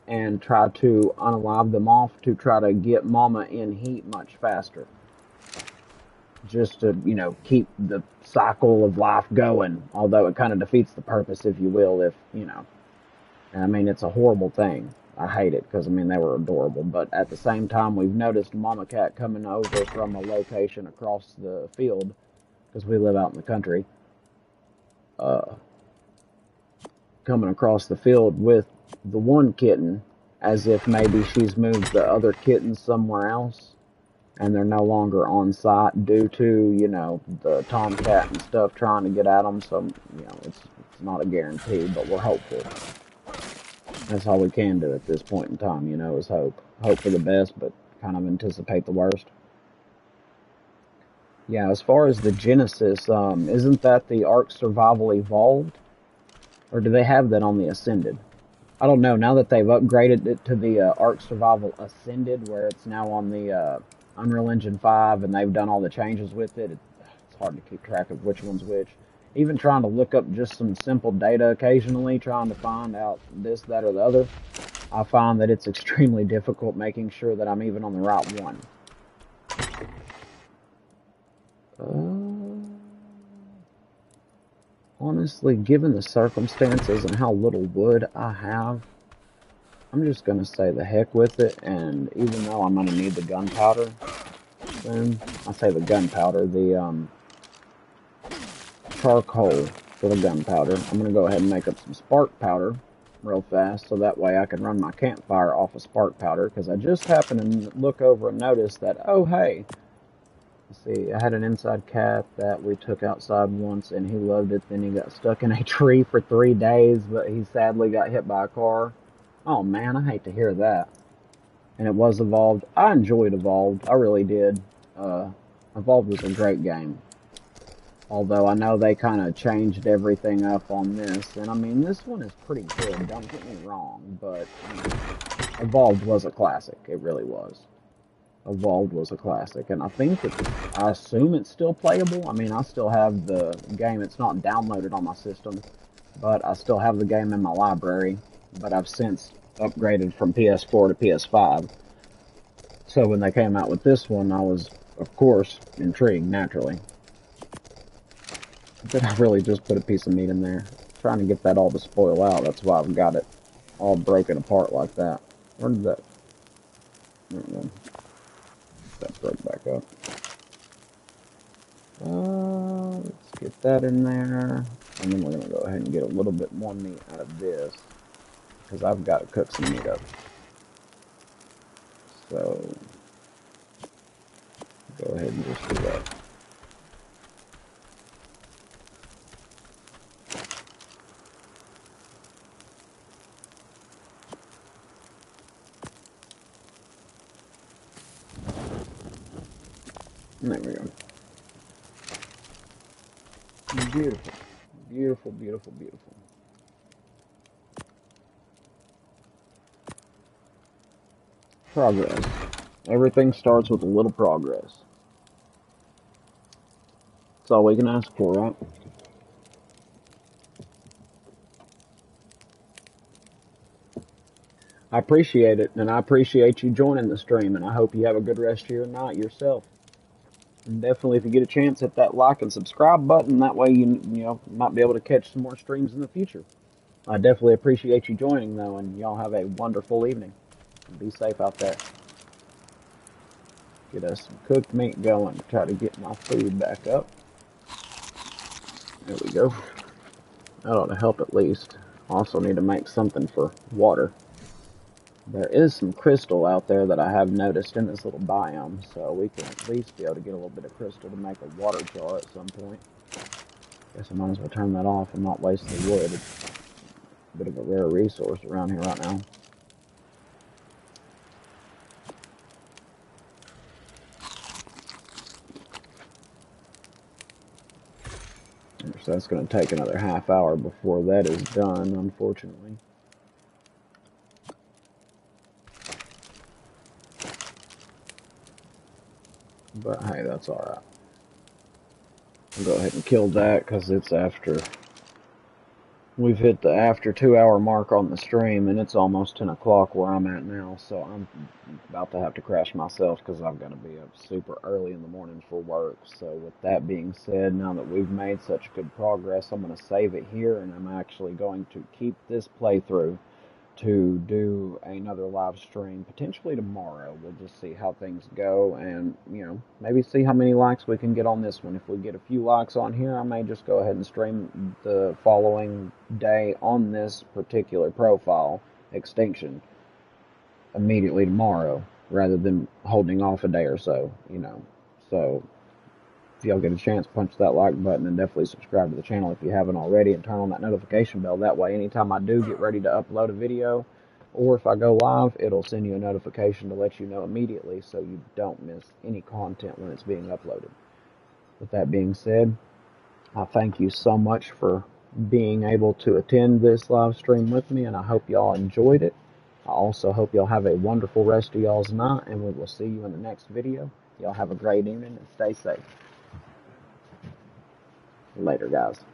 and try to unalive them off to try to get Mama in heat much faster. Just to, you know, keep the cycle of life going, although it kind of defeats the purpose, if you will, if, you know. I mean, it's a horrible thing. I hate it, because, I mean, they were adorable. But at the same time, we've noticed Mama Cat coming over from a location across the field, because we live out in the country, coming across the field with the one kitten, as if maybe she's moved the other kittens somewhere else, and they're no longer on site due to, you know, the tomcat and stuff trying to get at them. So, you know, it's not a guarantee, but we're hopeful. That's all we can do at this point in time, you know, is hope. Hope for the best, but kind of anticipate the worst. Yeah, as far as the Genesis, isn't that the Ark Survival Evolved? Or do they have that on the Ascended? I don't know. Now that they've upgraded it to the Ark Survival Ascended, where it's now on the Unreal Engine 5, and they've done all the changes with it, it's hard to keep track of which one's which. even trying to look up just some simple data occasionally, trying to find out this, that, or the other, I find that it's extremely difficult making sure that I'm even on the right one. Honestly, given the circumstances and how little wood I have, I'm just going to say the heck with it, and even though I'm going to need the gunpowder soon, I say the gunpowder, the charcoal for the gunpowder, I'm going to go ahead and make up some spark powder real fast, so that way I can run my campfire off of spark powder, because I just happened to look over and notice that, oh hey, let's see, I had an inside cat that we took outside once, and he loved it. Then he got stuck in a tree for 3 days, but he sadly got hit by a car. Oh man, I hate to hear that. And it was Evolved. I enjoyed Evolved. I really did. Evolved was a great game. Although I know they kind of changed everything up on this. And I mean, this one is pretty good, don't get me wrong. But Evolved was a classic. It really was. Evolved was a classic, and I assume it's still playable. I mean, I still have the game. It's not downloaded on my system, but I still have the game in my library. But I've since upgraded from PS4 to PS5. So when they came out with this one, I was, of course, intrigued, naturally. But I really just put a piece of meat in there, trying to get that all to spoil out. That's why I've got it all broken apart like that. Where did that? There we go. That broke back up. Let's get that in there. And then we're going to go ahead and get a little bit more meat out of this, because I've got to cook some meat up. So, go ahead and just do that. And there we go. Beautiful. Beautiful, beautiful, beautiful. Progress. Everything starts with a little progress. That's all we can ask for, right? I appreciate it, and I appreciate you joining the stream, and I hope you have a good rest of your night yourself. And definitely, if you get a chance, hit that like and subscribe button. That way, you might be able to catch some more streams in the future. I definitely appreciate you joining, though, and y'all have a wonderful evening. Be safe out there. Get us some cooked meat going. Try to get my food back up. There we go. That ought to help at least. Also need to make something for water. There is some crystal out there that I have noticed in this little biome, so we can at least be able to get a little bit of crystal to make a water jar at some point. Guess I might as well turn that off and not waste the wood. It's a bit of a rare resource around here right now. So that's going to take another half hour before that is done, unfortunately. But hey, that's alright. I'll go ahead and kill that because it's after. We've hit the after 2 hour mark on the stream, and it's almost 10 o'clock where I'm at now, so I'm about to have to crash myself because I've got to be up super early in the morning for work. So with that being said, now that we've made such good progress, I'm going to save it here, and I'm actually going to keep this playthrough to do another live stream potentially tomorrow. We'll just see how things go, and maybe see how many likes we can get on this one. If we get a few likes on here, I may just go ahead and stream the following day on this particular profile, Extinction, immediately tomorrow, rather than holding off a day or so. So if y'all get a chance, punch that like button and definitely subscribe to the channel if you haven't already, and turn on that notification bell. That way, anytime I do get ready to upload a video, or if I go live, it'll send you a notification to let you know immediately so you don't miss any content when it's being uploaded. With that being said, I thank you so much for being able to attend this live stream with me, and I hope y'all enjoyed it. I also hope y'all have a wonderful rest of y'all's night, and we will see you in the next video. Y'all have a great evening and stay safe. Later, guys.